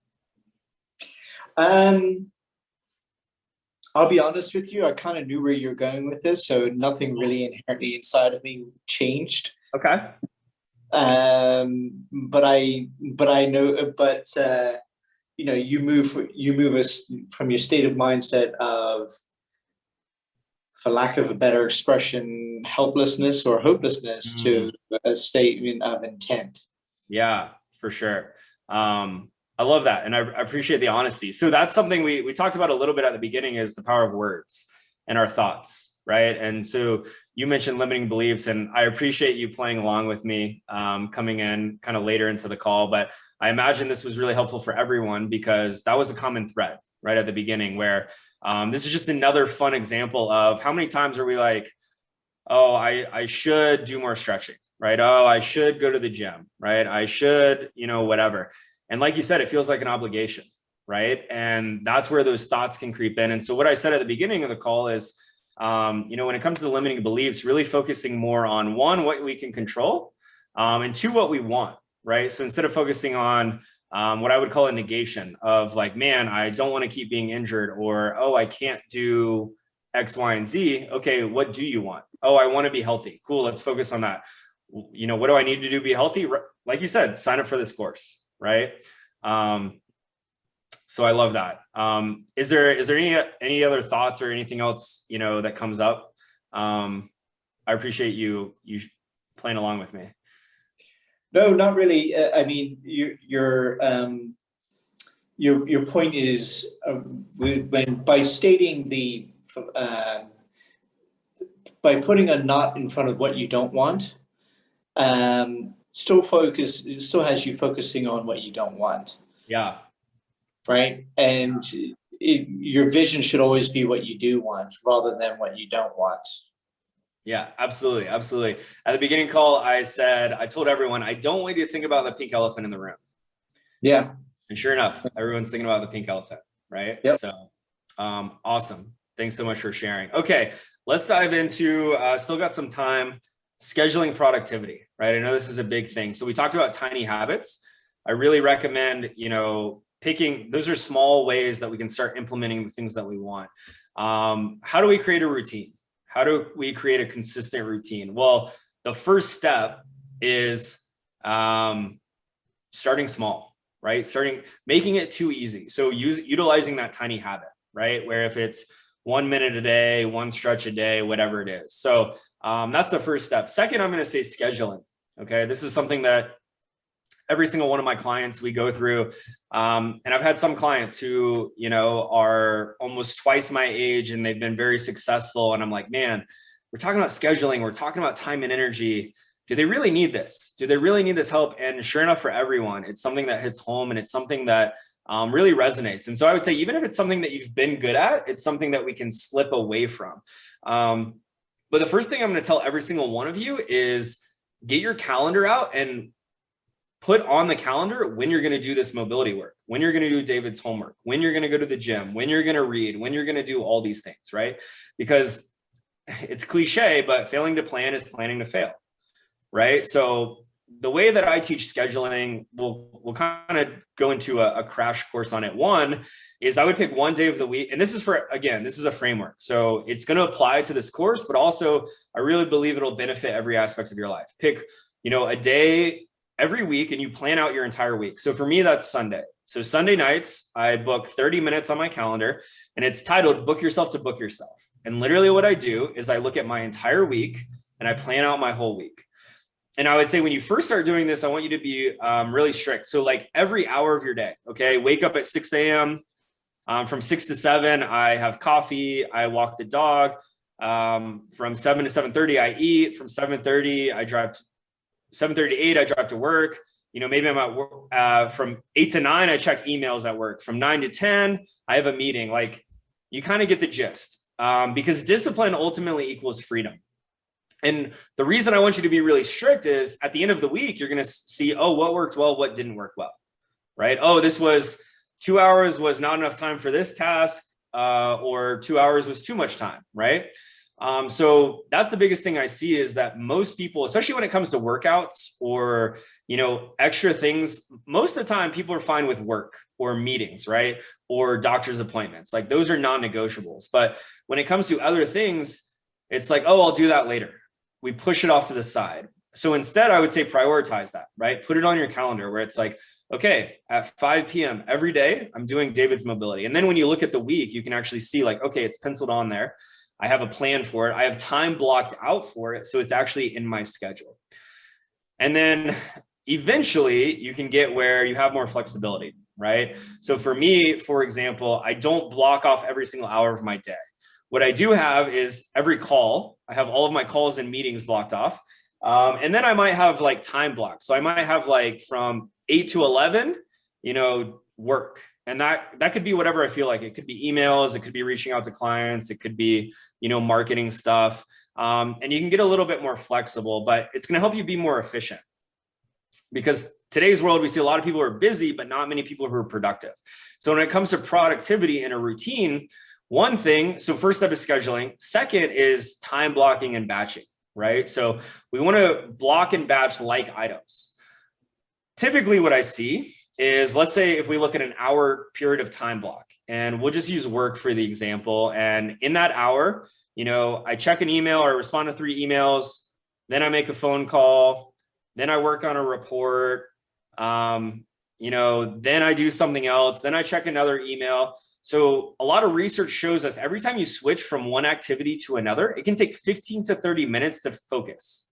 I'll be honest with you. I kind of knew where you're going with this, so nothing really inherently inside of me changed. Okay. But I know, you know, you move us from your state of mindset of, for lack of a better expression, helplessness or hopelessness to a statement of intent. Yeah, for sure. I love that. And I appreciate the honesty. So that's something we talked about a little bit at the beginning, is the power of words and our thoughts, right? And so you mentioned limiting beliefs, and I appreciate you playing along with me, coming in kind of later into the call, but I imagine this was really helpful for everyone because that was a common thread right at the beginning, where this is just another fun example of how many times are we like, oh, I should do more stretching, right? Oh, I should go to the gym, right? I should, whatever. And like you said, it feels like an obligation, right? And that's where those thoughts can creep in. And so what I said at the beginning of the call is, when it comes to the limiting beliefs, really focusing more on one, what we can control, and two, what we want, right? So instead of focusing on what I would call a negation of like, man, I don't want to keep being injured, or, oh, I can't do X, Y, and Z. Okay, what do you want? Oh, I want to be healthy. Cool, let's focus on that. What do I need to do to be healthy? Like you said, sign up for this course, right? So I love that. Is there any other thoughts or anything else, that comes up? I appreciate you playing along with me. No, not really. I mean, your point is when by stating uh, by putting a not in front of what you don't want, still has you focusing on what you don't want, Yeah. right? And your vision should always be what you do want rather than what you don't want. Yeah, absolutely. Absolutely. At the beginning call, I told everyone, I don't want you to think about the pink elephant in the room. Yeah. And sure enough, everyone's thinking about the pink elephant, right? Yep. So awesome. Thanks so much for sharing. Okay, let's dive into, still got some time, scheduling productivity, right? I know this is a big thing. So we talked about tiny habits. I really recommend, picking, those are small ways that we can start implementing the things that we want. How do we create a routine? How do we create a consistent routine? Well, the first step is starting small, right? Making it too easy. So utilizing that tiny habit, right? Where if it's 1 minute a day, one stretch a day, whatever it is. So that's the first step. Second, I'm going to say scheduling. Okay. This is something that every single one of my clients we go through. And I've had some clients who, are almost twice my age and they've been very successful. And I'm like, man, we're talking about scheduling. We're talking about time and energy. Do they really need this? Do they really need this help? And sure enough, for everyone, it's something that hits home and it's something that really resonates. And so I would say, even if it's something that you've been good at, it's something that we can slip away from. But the first thing I'm going to tell every single one of you is get your calendar out and put on the calendar when you're going to do this mobility work, when you're going to do David's homework, when you're going to go to the gym, when you're going to read, when you're going to do all these things, right? Because it's cliche, but failing to plan is planning to fail, right? So the way that I teach scheduling, we'll kind of go into a crash course on it. One is I would pick one day of the week. And this is this is a framework. So it's going to apply to this course, but also I really believe it'll benefit every aspect of your life. Pick, a day every week and you plan out your entire week. So for me, that's Sunday. So Sunday nights, I book 30 minutes on my calendar and it's titled Book Yourself to Book Yourself. And literally what I do is I look at my entire week and I plan out my whole week. And I would say when you first start doing this, I want you to be really strict. So like every hour of your day, okay, wake up at 6 a.m. From 6 to 7, I have coffee, I walk the dog. From 7 to 7:30, I eat. From 7:30, I drive to 7:30 to 8, I drive to work. Maybe I'm at work. From 8 to 9, I check emails at work. From 9 to 10, I have a meeting. Like, you kind of get the gist, because discipline ultimately equals freedom. And the reason I want you to be really strict is at the end of the week, you're going to see, oh, what worked well, what didn't work well, right? Oh, this was 2 hours was not enough time for this task, or 2 hours was too much time, right? So that's the biggest thing I see is that most people, especially when it comes to workouts or, extra things, most of the time people are fine with work or meetings, right? Or doctor's appointments. Like those are non-negotiables. But when it comes to other things, it's like, oh, I'll do that later. We push it off to the side. So instead, I would say prioritize that, right? Put it on your calendar where it's like, okay, at 5 p.m. every day, I'm doing David's mobility. And then when you look at the week, you can actually see like, okay, it's penciled on there. I have a plan for it. I have time blocked out for it. So it's actually in my schedule. And then eventually you can get where you have more flexibility, right? So for me, for example, I don't block off every single hour of my day. What I do have is every call, I have all of my calls and meetings blocked off. And then I might have like time blocks. So I might have like from 8 to 11, work. And that could be whatever I feel like. It could be emails, it could be reaching out to clients, it could be, marketing stuff. And you can get a little bit more flexible, but it's going to help you be more efficient. Because today's world, we see a lot of people who are busy, but not many people who are productive. So when it comes to productivity in a routine, one thing, so first step is scheduling. Second is time blocking and batching, right? So we want to block and batch like items. Typically what I see is, let's say if we look at an hour period of time block, and we'll just use work for the example. And in that hour, I check an email or respond to 3 emails, then I make a phone call, then I work on a report, then I do something else, then I check another email. So a lot of research shows us every time you switch from one activity to another, it can take 15 to 30 minutes to focus,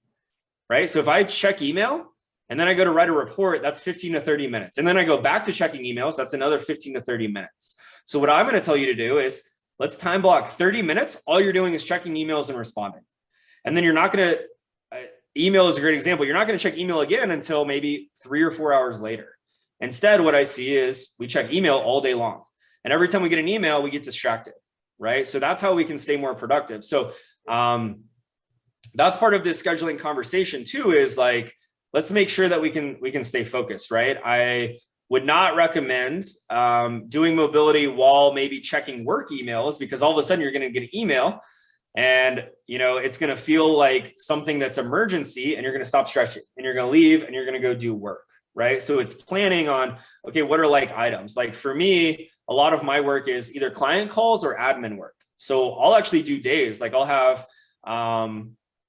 right? So if I check email, And then I go to write a report, that's 15 to 30 minutes. And then I go back to checking emails, that's another 15 to 30 minutes. So what I'm going to tell you to do is let's time block 30 minutes. All you're doing is checking emails and responding. And then you're not going to, email is a great example. You're not going to check email again until maybe 3 or 4 hours later. Instead, what I see is we check email all day long. And every time we get an email, we get distracted, right? So that's how we can stay more productive. So that's part of this scheduling conversation too, is like, let's make sure that we can stay focused, right? I would not recommend doing mobility while maybe checking work emails, because all of a sudden you're going to get an email and it's going to feel like something that's emergency, and you're going to stop stretching and you're going to leave and you're going to go do work, right? So it's planning on, okay, what are like items? Like for me, a lot of my work is either client calls or admin work. So I'll actually do days, like I'll have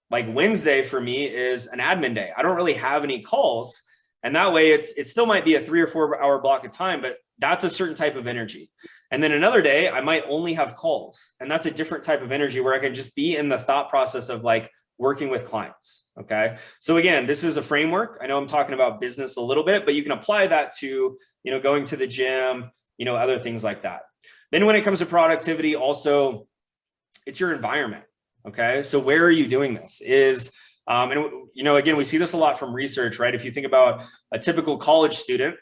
like Wednesday for me is an admin day. I don't really have any calls. And that way it still might be a 3 or 4 hour block of time, but that's a certain type of energy. And then another day I might only have calls, and that's a different type of energy where I can just be in the thought process of like working with clients. Okay. So again, this is a framework. I know I'm talking about business a little bit, but you can apply that to, going to the gym, other things like that. Then when it comes to productivity, also it's your environment. Okay. So where are you doing this again, we see this a lot from research, right? If you think about a typical college student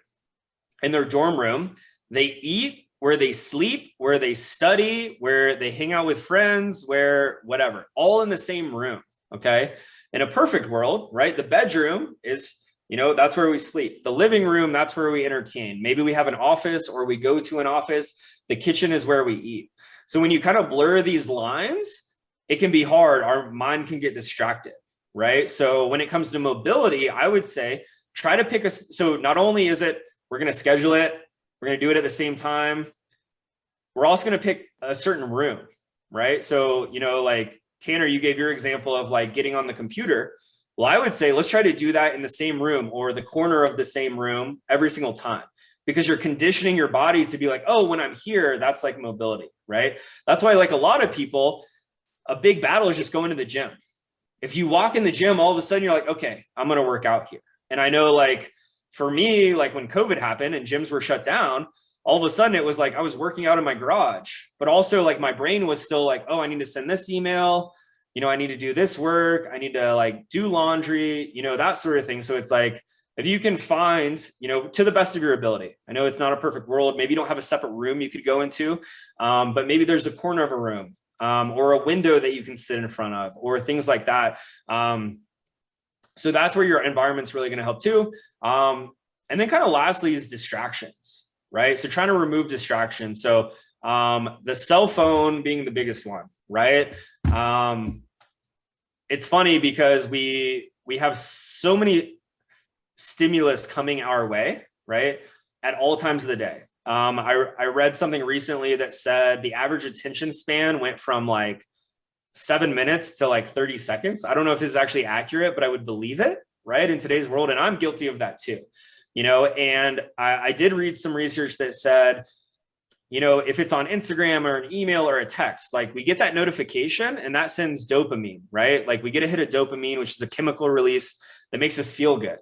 in their dorm room, they eat, where they sleep, where they study, where they hang out with friends, where whatever, all in the same room. Okay. In a perfect world, right? The bedroom is, that's where we sleep. The living room, that's where we entertain. Maybe we have an office or we go to an office. The kitchen is where we eat. So when you kind of blur these lines, it can be hard. Our mind can get distracted, right? So when it comes to mobility, I would say try to pick so not only is it, we're going to schedule it, we're going to do it at the same time, we're also going to pick a certain room, right? So, like Tanner, you gave your example of like getting on the computer. Well, I would say, let's try to do that in the same room or the corner of the same room every single time, because you're conditioning your body to be like, oh, when I'm here, that's like mobility, right? That's why like a lot of people, a big battle is just going to the gym. If you walk in the gym, all of a sudden you're like, okay, I'm going to work out here. And I know like for me, like when COVID happened and gyms were shut down, all of a sudden it was like I was working out in my garage, but also like my brain was still like, oh, I need to send this email, I need to do this work, I need to like do laundry, that sort of thing. So it's like, if you can find, to the best of your ability, I know it's not a perfect world. Maybe you don't have a separate room you could go into, but maybe there's a corner of a room or a window that you can sit in front of or things like that. So that's where your environment's really going to help too. And then kind of lastly is distractions, right? So trying to remove distractions. So the cell phone being the biggest one, right? It's funny because we have so many stimulus coming our way, right? At all times of the day. I read something recently that said the average attention span went from like 7 minutes to like 30 seconds. I don't know if this is actually accurate, but I would believe it, right? In today's world. And I'm guilty of that too, and I did read some research that said, if it's on Instagram or an email or a text, like we get that notification and that sends dopamine, right? Like we get a hit of dopamine, which is a chemical release that makes us feel good.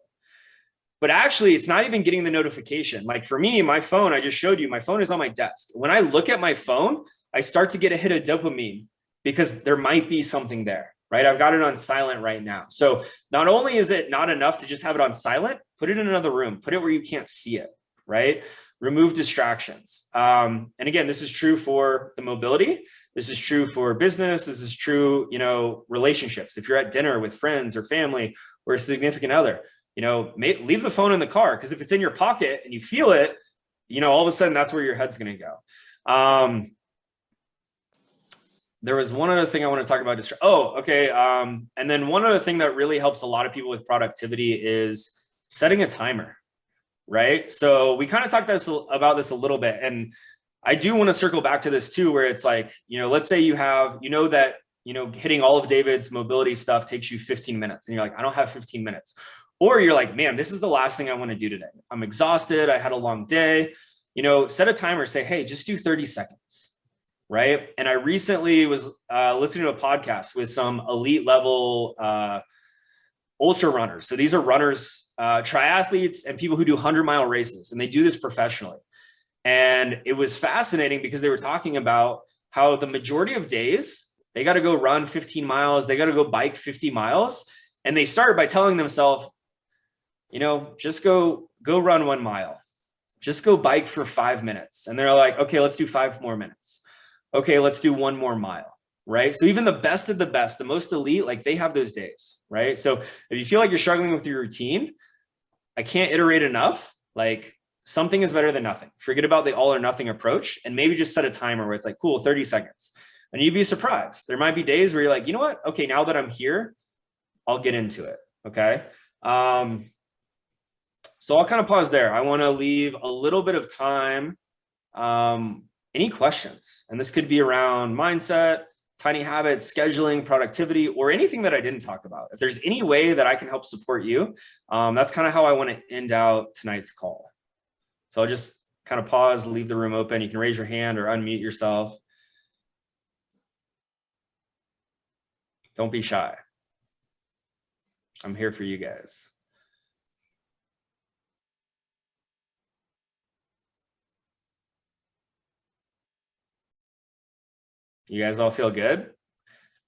But actually, it's not even getting the notification. Like for me, my phone, I just showed you, my phone is on my desk. When I look at my phone, I start to get a hit of dopamine because there might be something there, right? I've got it on silent right now. So not only is it not enough to just have it on silent, put it in another room, put it where you can't see it, right? Remove distractions. And again, this is true for the mobility. This is true for business. This is true, relationships. If you're at dinner with friends or family or a significant other, leave the phone in the car, because if it's in your pocket and you feel it, all of a sudden that's where your head's going to go. There was one other thing I want to talk about. And then one other thing that really helps a lot of people with productivity is setting a timer, right? So we kind of talked about this a little bit, and I do want to circle back to this too, where it's like, let's say you have, that, hitting all of David's mobility stuff takes you 15 minutes and you're like, I don't have 15 minutes. Or you're like, man, this is the last thing I want to do today. I'm exhausted. I had a long day. Set a timer, say, hey, just do 30 seconds, right? And I recently was listening to a podcast with some elite level ultra runners. So these are runners, triathletes, and people who do 100-mile races, and they do this professionally. And it was fascinating because they were talking about how the majority of days they got to go run 15 miles, they got to go bike 50 miles. And they start by telling themselves, just go run 1 mile, just go bike for 5 minutes. And they're like, okay, let's do 5 more minutes. Okay, let's do 1 more mile. Right. So even the best of the best, the most elite, like they have those days. Right. So if you feel like you're struggling with your routine, I can't iterate enough. Like something is better than nothing. Forget about the all or nothing approach and maybe just set a timer where it's like, cool, 30 seconds. And you'd be surprised. There might be days where you're like, you know what? Okay, now that I'm here, I'll get into it. Okay. So I'll kind of pause there. I want to leave a little bit of time. Any questions? And this could be around mindset, tiny habits, scheduling, productivity, or anything that I didn't talk about. If there's any way that I can help support you, that's kind of how I want to end out tonight's call. So I'll just kind of pause, leave the room open. You can raise your hand or unmute yourself. Don't be shy. I'm here for you guys. You guys all feel good?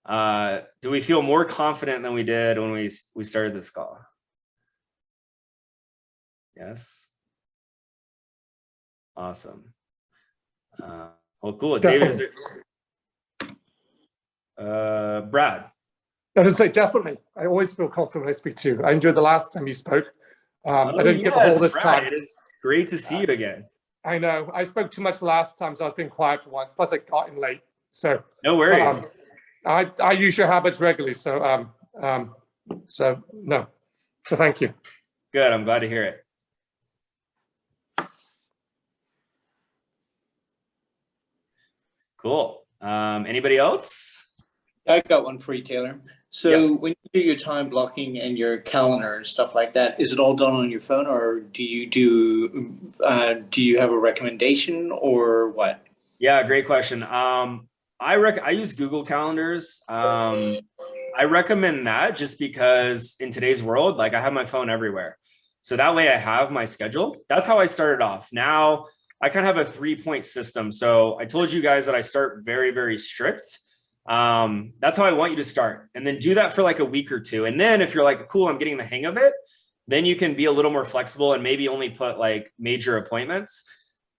Do we feel more confident than we did when we started this call? Yes. Awesome. Well, cool. Definitely. David, Brad. I was say definitely. I always feel confident when I speak to you. I enjoyed the last time you spoke. I didn't get the whole this Brad, time. It is great to see you again. I know. I spoke too much last time, so I was being quiet for once. Plus, I got in late. So No worries. I use your habits regularly. So no. So thank you. Good. I'm glad to hear it. Cool. Anybody else? I got one for you, Taylor. So Yes. when you do your time blocking and your calendar and stuff like that, is it all done on your phone, or do you have a recommendation or what? Yeah, great question. I use Google Calendars. I recommend that just because in today's world, like I have my phone everywhere. So that way I have my schedule. That's how I started off. Now I kind of have a 3-point system. So I told you guys that I start very, very strict. That's how I want you to start, and then do that for like a week or two. And then if you're like, cool, I'm getting the hang of it, then you can be a little more flexible and maybe only put like major appointments.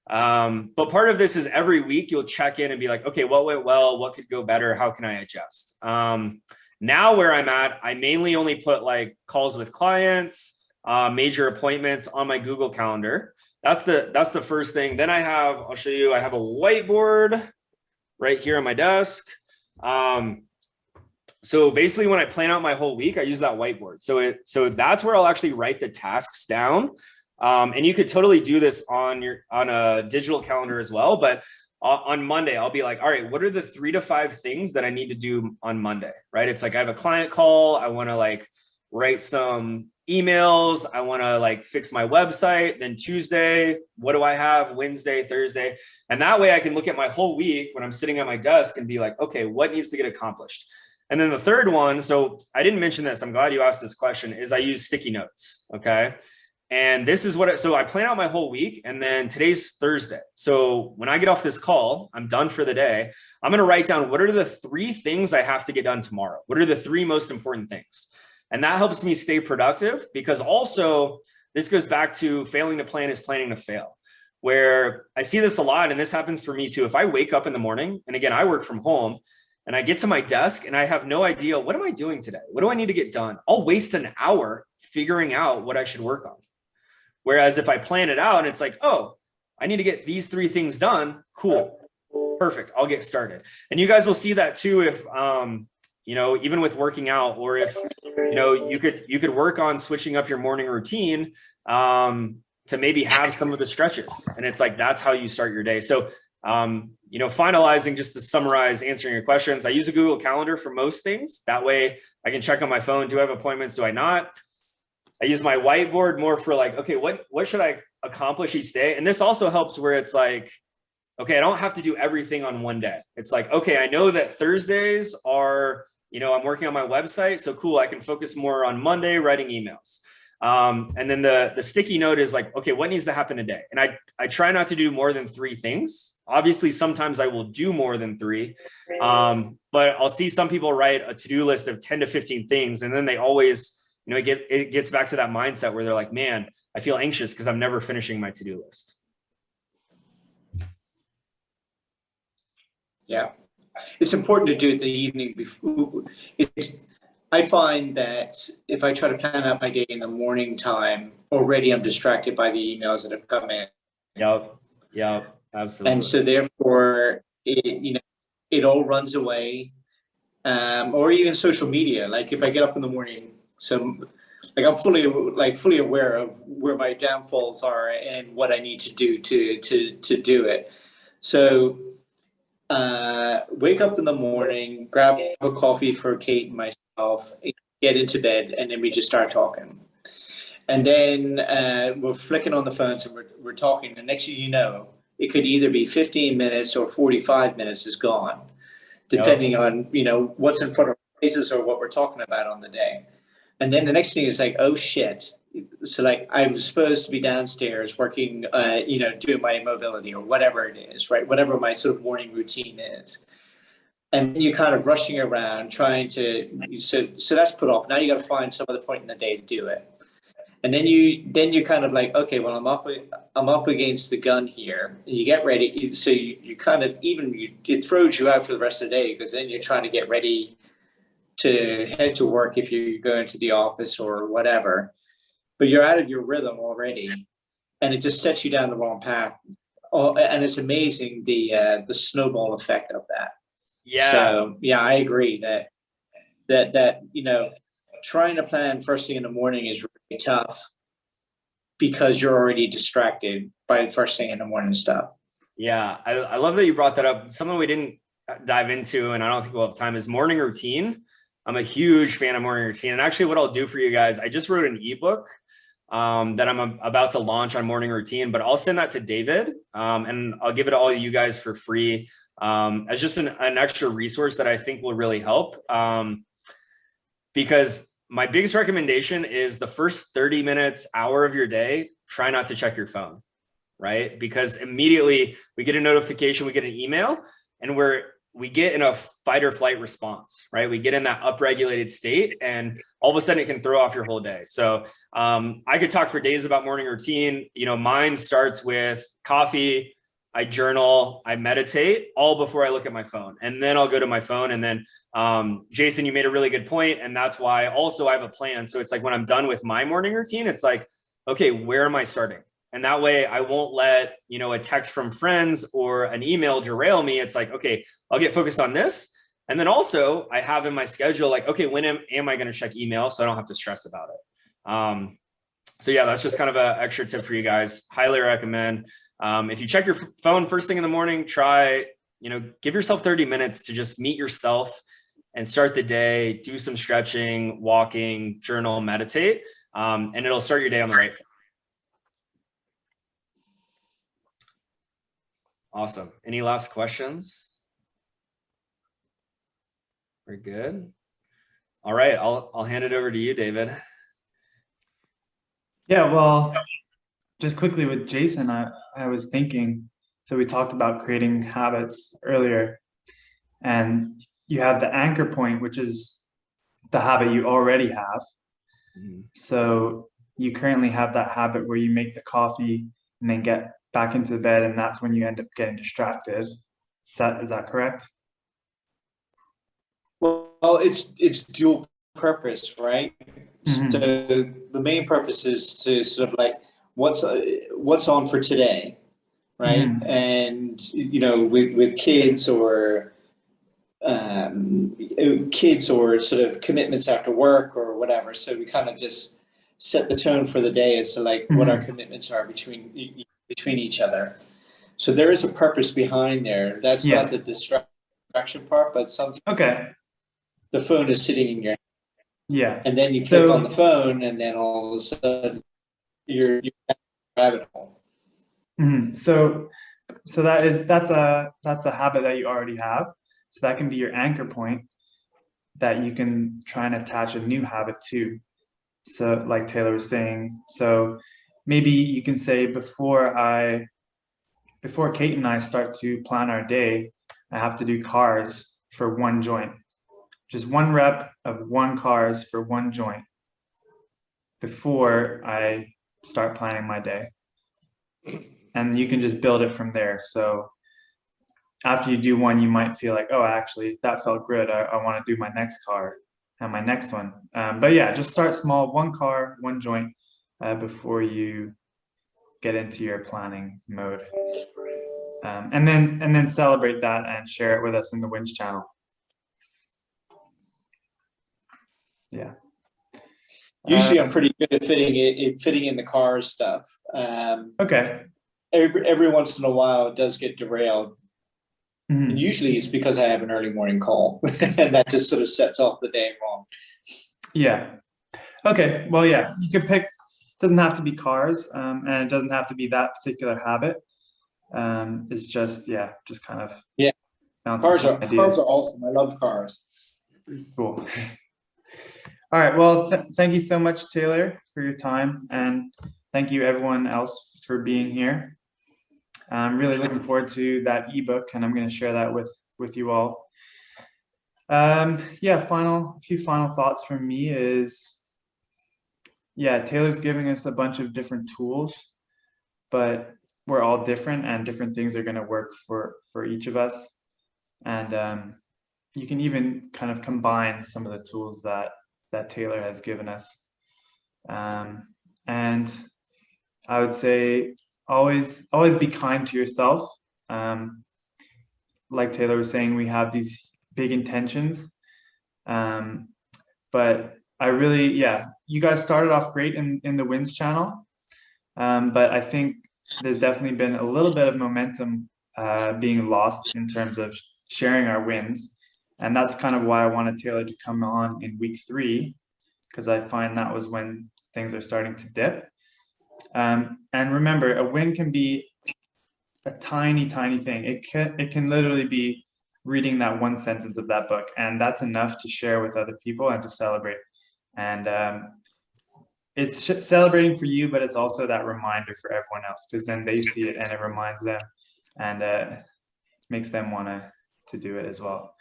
But part of this is every week you'll check in and be like, okay, what went well? What could go better? How can I adjust? Now where I'm at, I mainly only put like calls with clients, major appointments on my Google Calendar. That's the first thing. Then I'll show you, I have a whiteboard right here on my desk. So basically when I plan out my whole week, I use that whiteboard. So that's where I'll actually write the tasks down. And you could totally do this on a digital calendar as well. But on Monday, I'll be like, all right, what are the 3 to 5 things that I need to do on Monday, right? It's like, I have a client call. I want to like write some emails. I want to like fix my website. Then Tuesday, what do I have? Wednesday, Thursday. And that way I can look at my whole week when I'm sitting at my desk and be like, okay, what needs to get accomplished? And then the third one, so I didn't mention this, I'm glad you asked this question, is I use sticky notes. Okay. And this is so I plan out my whole week, and then today's Thursday. So when I get off this call, I'm done for the day. I'm going to write down what are the 3 things I have to get done tomorrow? What are the 3 most important things? And that helps me stay productive, because also this goes back to failing to plan is planning to fail, where I see this a lot. And this happens for me too. If I wake up in the morning, and again, I work from home, and I get to my desk and I have no idea, what am I doing today? What do I need to get done? I'll waste an hour figuring out what I should work on. Whereas if I plan it out and it's like, oh, I need to get these 3 things done. Cool. Perfect. I'll get started. And you guys will see that too. If, even with working out, or if, you could work on switching up your morning routine, to maybe have some of the stretches. And it's like, that's how you start your day. So, finalizing, just to summarize, answering your questions, I use a Google Calendar for most things. That way I can check on my phone. Do I have appointments? Do I not? I use my whiteboard more for like, okay, what should I accomplish each day? And this also helps where it's like, okay, I don't have to do everything on one day. It's like, okay, I know that Thursdays are, I'm working on my website. So cool, I can focus more on Monday writing emails. And then the sticky note is like, okay, what needs to happen today? And I try not to do more than 3 things. Obviously, sometimes I will do more than 3. But I'll see some people write a to-do list of 10 to 15 things. And then they always, it gets back to that mindset where they're like, man, I feel anxious because I'm never finishing my to-do list. Yeah. It's important to do it the evening before. I find that if I try to plan out my day in the morning time, already I'm distracted by the emails that have come in. Yep, absolutely. And so therefore, it all runs away. Or even social media. Like if I get up in the morning, so like I'm fully aware of where my downfalls are and what I need to do to do it. So wake up in the morning, grab a coffee for Kate and myself, get into bed, and then we just start talking. And then we're flicking on the phones and we're talking. The next thing you know, it could either be 15 minutes or 45 minutes is gone, depending on, what's in front of our faces or what we're talking about on the day. And then the next thing is like, oh shit. So like I was supposed to be downstairs working, doing my mobility or whatever it is, right? Whatever my sort of morning routine is. And then you're kind of rushing around trying to, so that's put off. Now you got to find some other point in the day to do it. And then you're kind of like, okay, well, I'm up against the gun here. And you get ready. So you kind of it throws you out for the rest of the day because then you're trying to get ready to head to work if you're going to the office or whatever. But you're out of your rhythm already, and it just sets you down the wrong path. And it's amazing the snowball effect of that. Yeah. So yeah, I agree that trying to plan first thing in the morning is really tough because you're already distracted by the first thing in the morning stuff. Yeah, I love that you brought that up. Something we didn't dive into, and I don't think we'll have time, is morning routine. I'm a huge fan of morning routine. And actually what I'll do for you guys, I just wrote an ebook that I'm about to launch on morning routine, but I'll send that to David and I'll give it to all of you guys for free as just an extra resource that I think will really help. Because my biggest recommendation is the first 30 minutes, hour of your day, try not to check your phone, right? Because immediately we get a notification, we get an email, and we get in a fight or flight response, right? We get in that upregulated state and all of a sudden it can throw off your whole day. So I could talk for days about morning routine. Mine starts with coffee, I journal, I meditate all before I look at my phone. And then I'll go to my phone. And then Jason, you made a really good point. And that's why also I have a plan. So it's like when I'm done with my morning routine, it's like, okay, where am I starting? And that way I won't let, a text from friends or an email derail me. It's like, okay, I'll get focused on this. And then also I have in my schedule, like, okay, when am I going to check email? So I don't have to stress about it. So yeah, that's just kind of an extra tip for you guys. Highly recommend. If you check your phone first thing in the morning, try, give yourself 30 minutes to just meet yourself and start the day, do some stretching, walking, journal, meditate, and it'll start your day on the right foot. Awesome. Any last questions? We're good. All right. I'll hand it over to you, David. Yeah, well, just quickly with Jason, I was thinking, so we talked about creating habits earlier, and you have the anchor point, which is the habit you already have. Mm-hmm. So you currently have that habit where you make the coffee and then get back into bed, and that's when you end up getting distracted. Is that correct? Well, it's dual purpose, right? Mm-hmm. So the main purpose is to sort of like what's on for today, right? Mm-hmm. And with kids or sort of commitments after work or whatever. So we kind of just set the tone for the day as to like mm-hmm. what our commitments are between each other. So there is a purpose behind there. That's not the distraction part, but sometimes the phone is sitting in your hand. Yeah. And then you click on the phone and then all of a sudden you're in a rabbit hole. Mm-hmm. So that's a habit that you already have. So that can be your anchor point. that you can try and attach a new habit to. So like Taylor was saying, so maybe you can say before Kate and I start to plan our day, I have to do cars for one joint. Just one rep of one cars for one joint before I start planning my day. And you can just build it from there. So after you do one, you might feel like, oh, actually, that felt good. I want to do my next car and my next one. But yeah, just start small, one car, one joint before you get into your planning mode. And then celebrate that and share it with us in the Wins channel. Yeah. Usually I'm pretty good at fitting in the car stuff. Okay. Every once in a while it does get derailed. Mhm. And usually it's because I have an early morning call and that just sort of sets off the day wrong. Yeah. Okay. Well, yeah, you could pick, doesn't have to be cars, and it doesn't have to be that particular habit. It's just, yeah, just kind of bouncing Cars are ideas. awesome. I love cars. Cool. All right. Well, thank you so much, Taylor, for your time, and thank you everyone else for being here. I'm really looking forward to that ebook, and I'm going to share that with you all. Yeah, a few final thoughts from me is, yeah, Taylor's giving us a bunch of different tools, but we're all different, and different things are going to work for each of us. And you can even kind of combine some of the tools that Taylor has given us. And I would say always be kind to yourself. Like Taylor was saying, we have these big intentions, but I really, yeah, you guys started off great in the Wins channel, but I think there's definitely been a little bit of momentum being lost in terms of sharing our wins, and that's kind of why I wanted Taylor to come on in week 3, because I find that was when things are starting to dip. And remember, a win can be a tiny thing. It can literally be reading that one sentence of that book, and that's enough to share with other people and to celebrate. And it's celebrating for you, but it's also that reminder for everyone else, because then they see it and it reminds them, and makes them want to do it as well.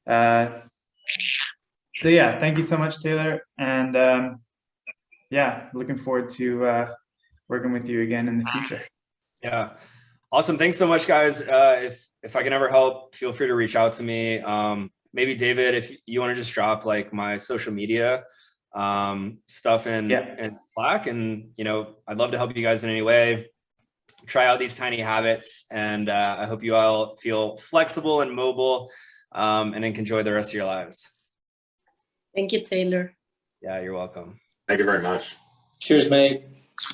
So yeah, thank you so much, Taylor, and yeah, looking forward to working with you again in the future. Yeah. Awesome. Thanks so much, guys. If I can ever help, feel free to reach out to me. Maybe David, if you want to just drop like my social media stuff in Slack, and I'd love to help you guys in any way. Try out these tiny habits, and I hope you all feel flexible and mobile, and then enjoy the rest of your lives. Thank you, Taylor. Yeah, you're welcome. Thank you very much. Cheers, mate.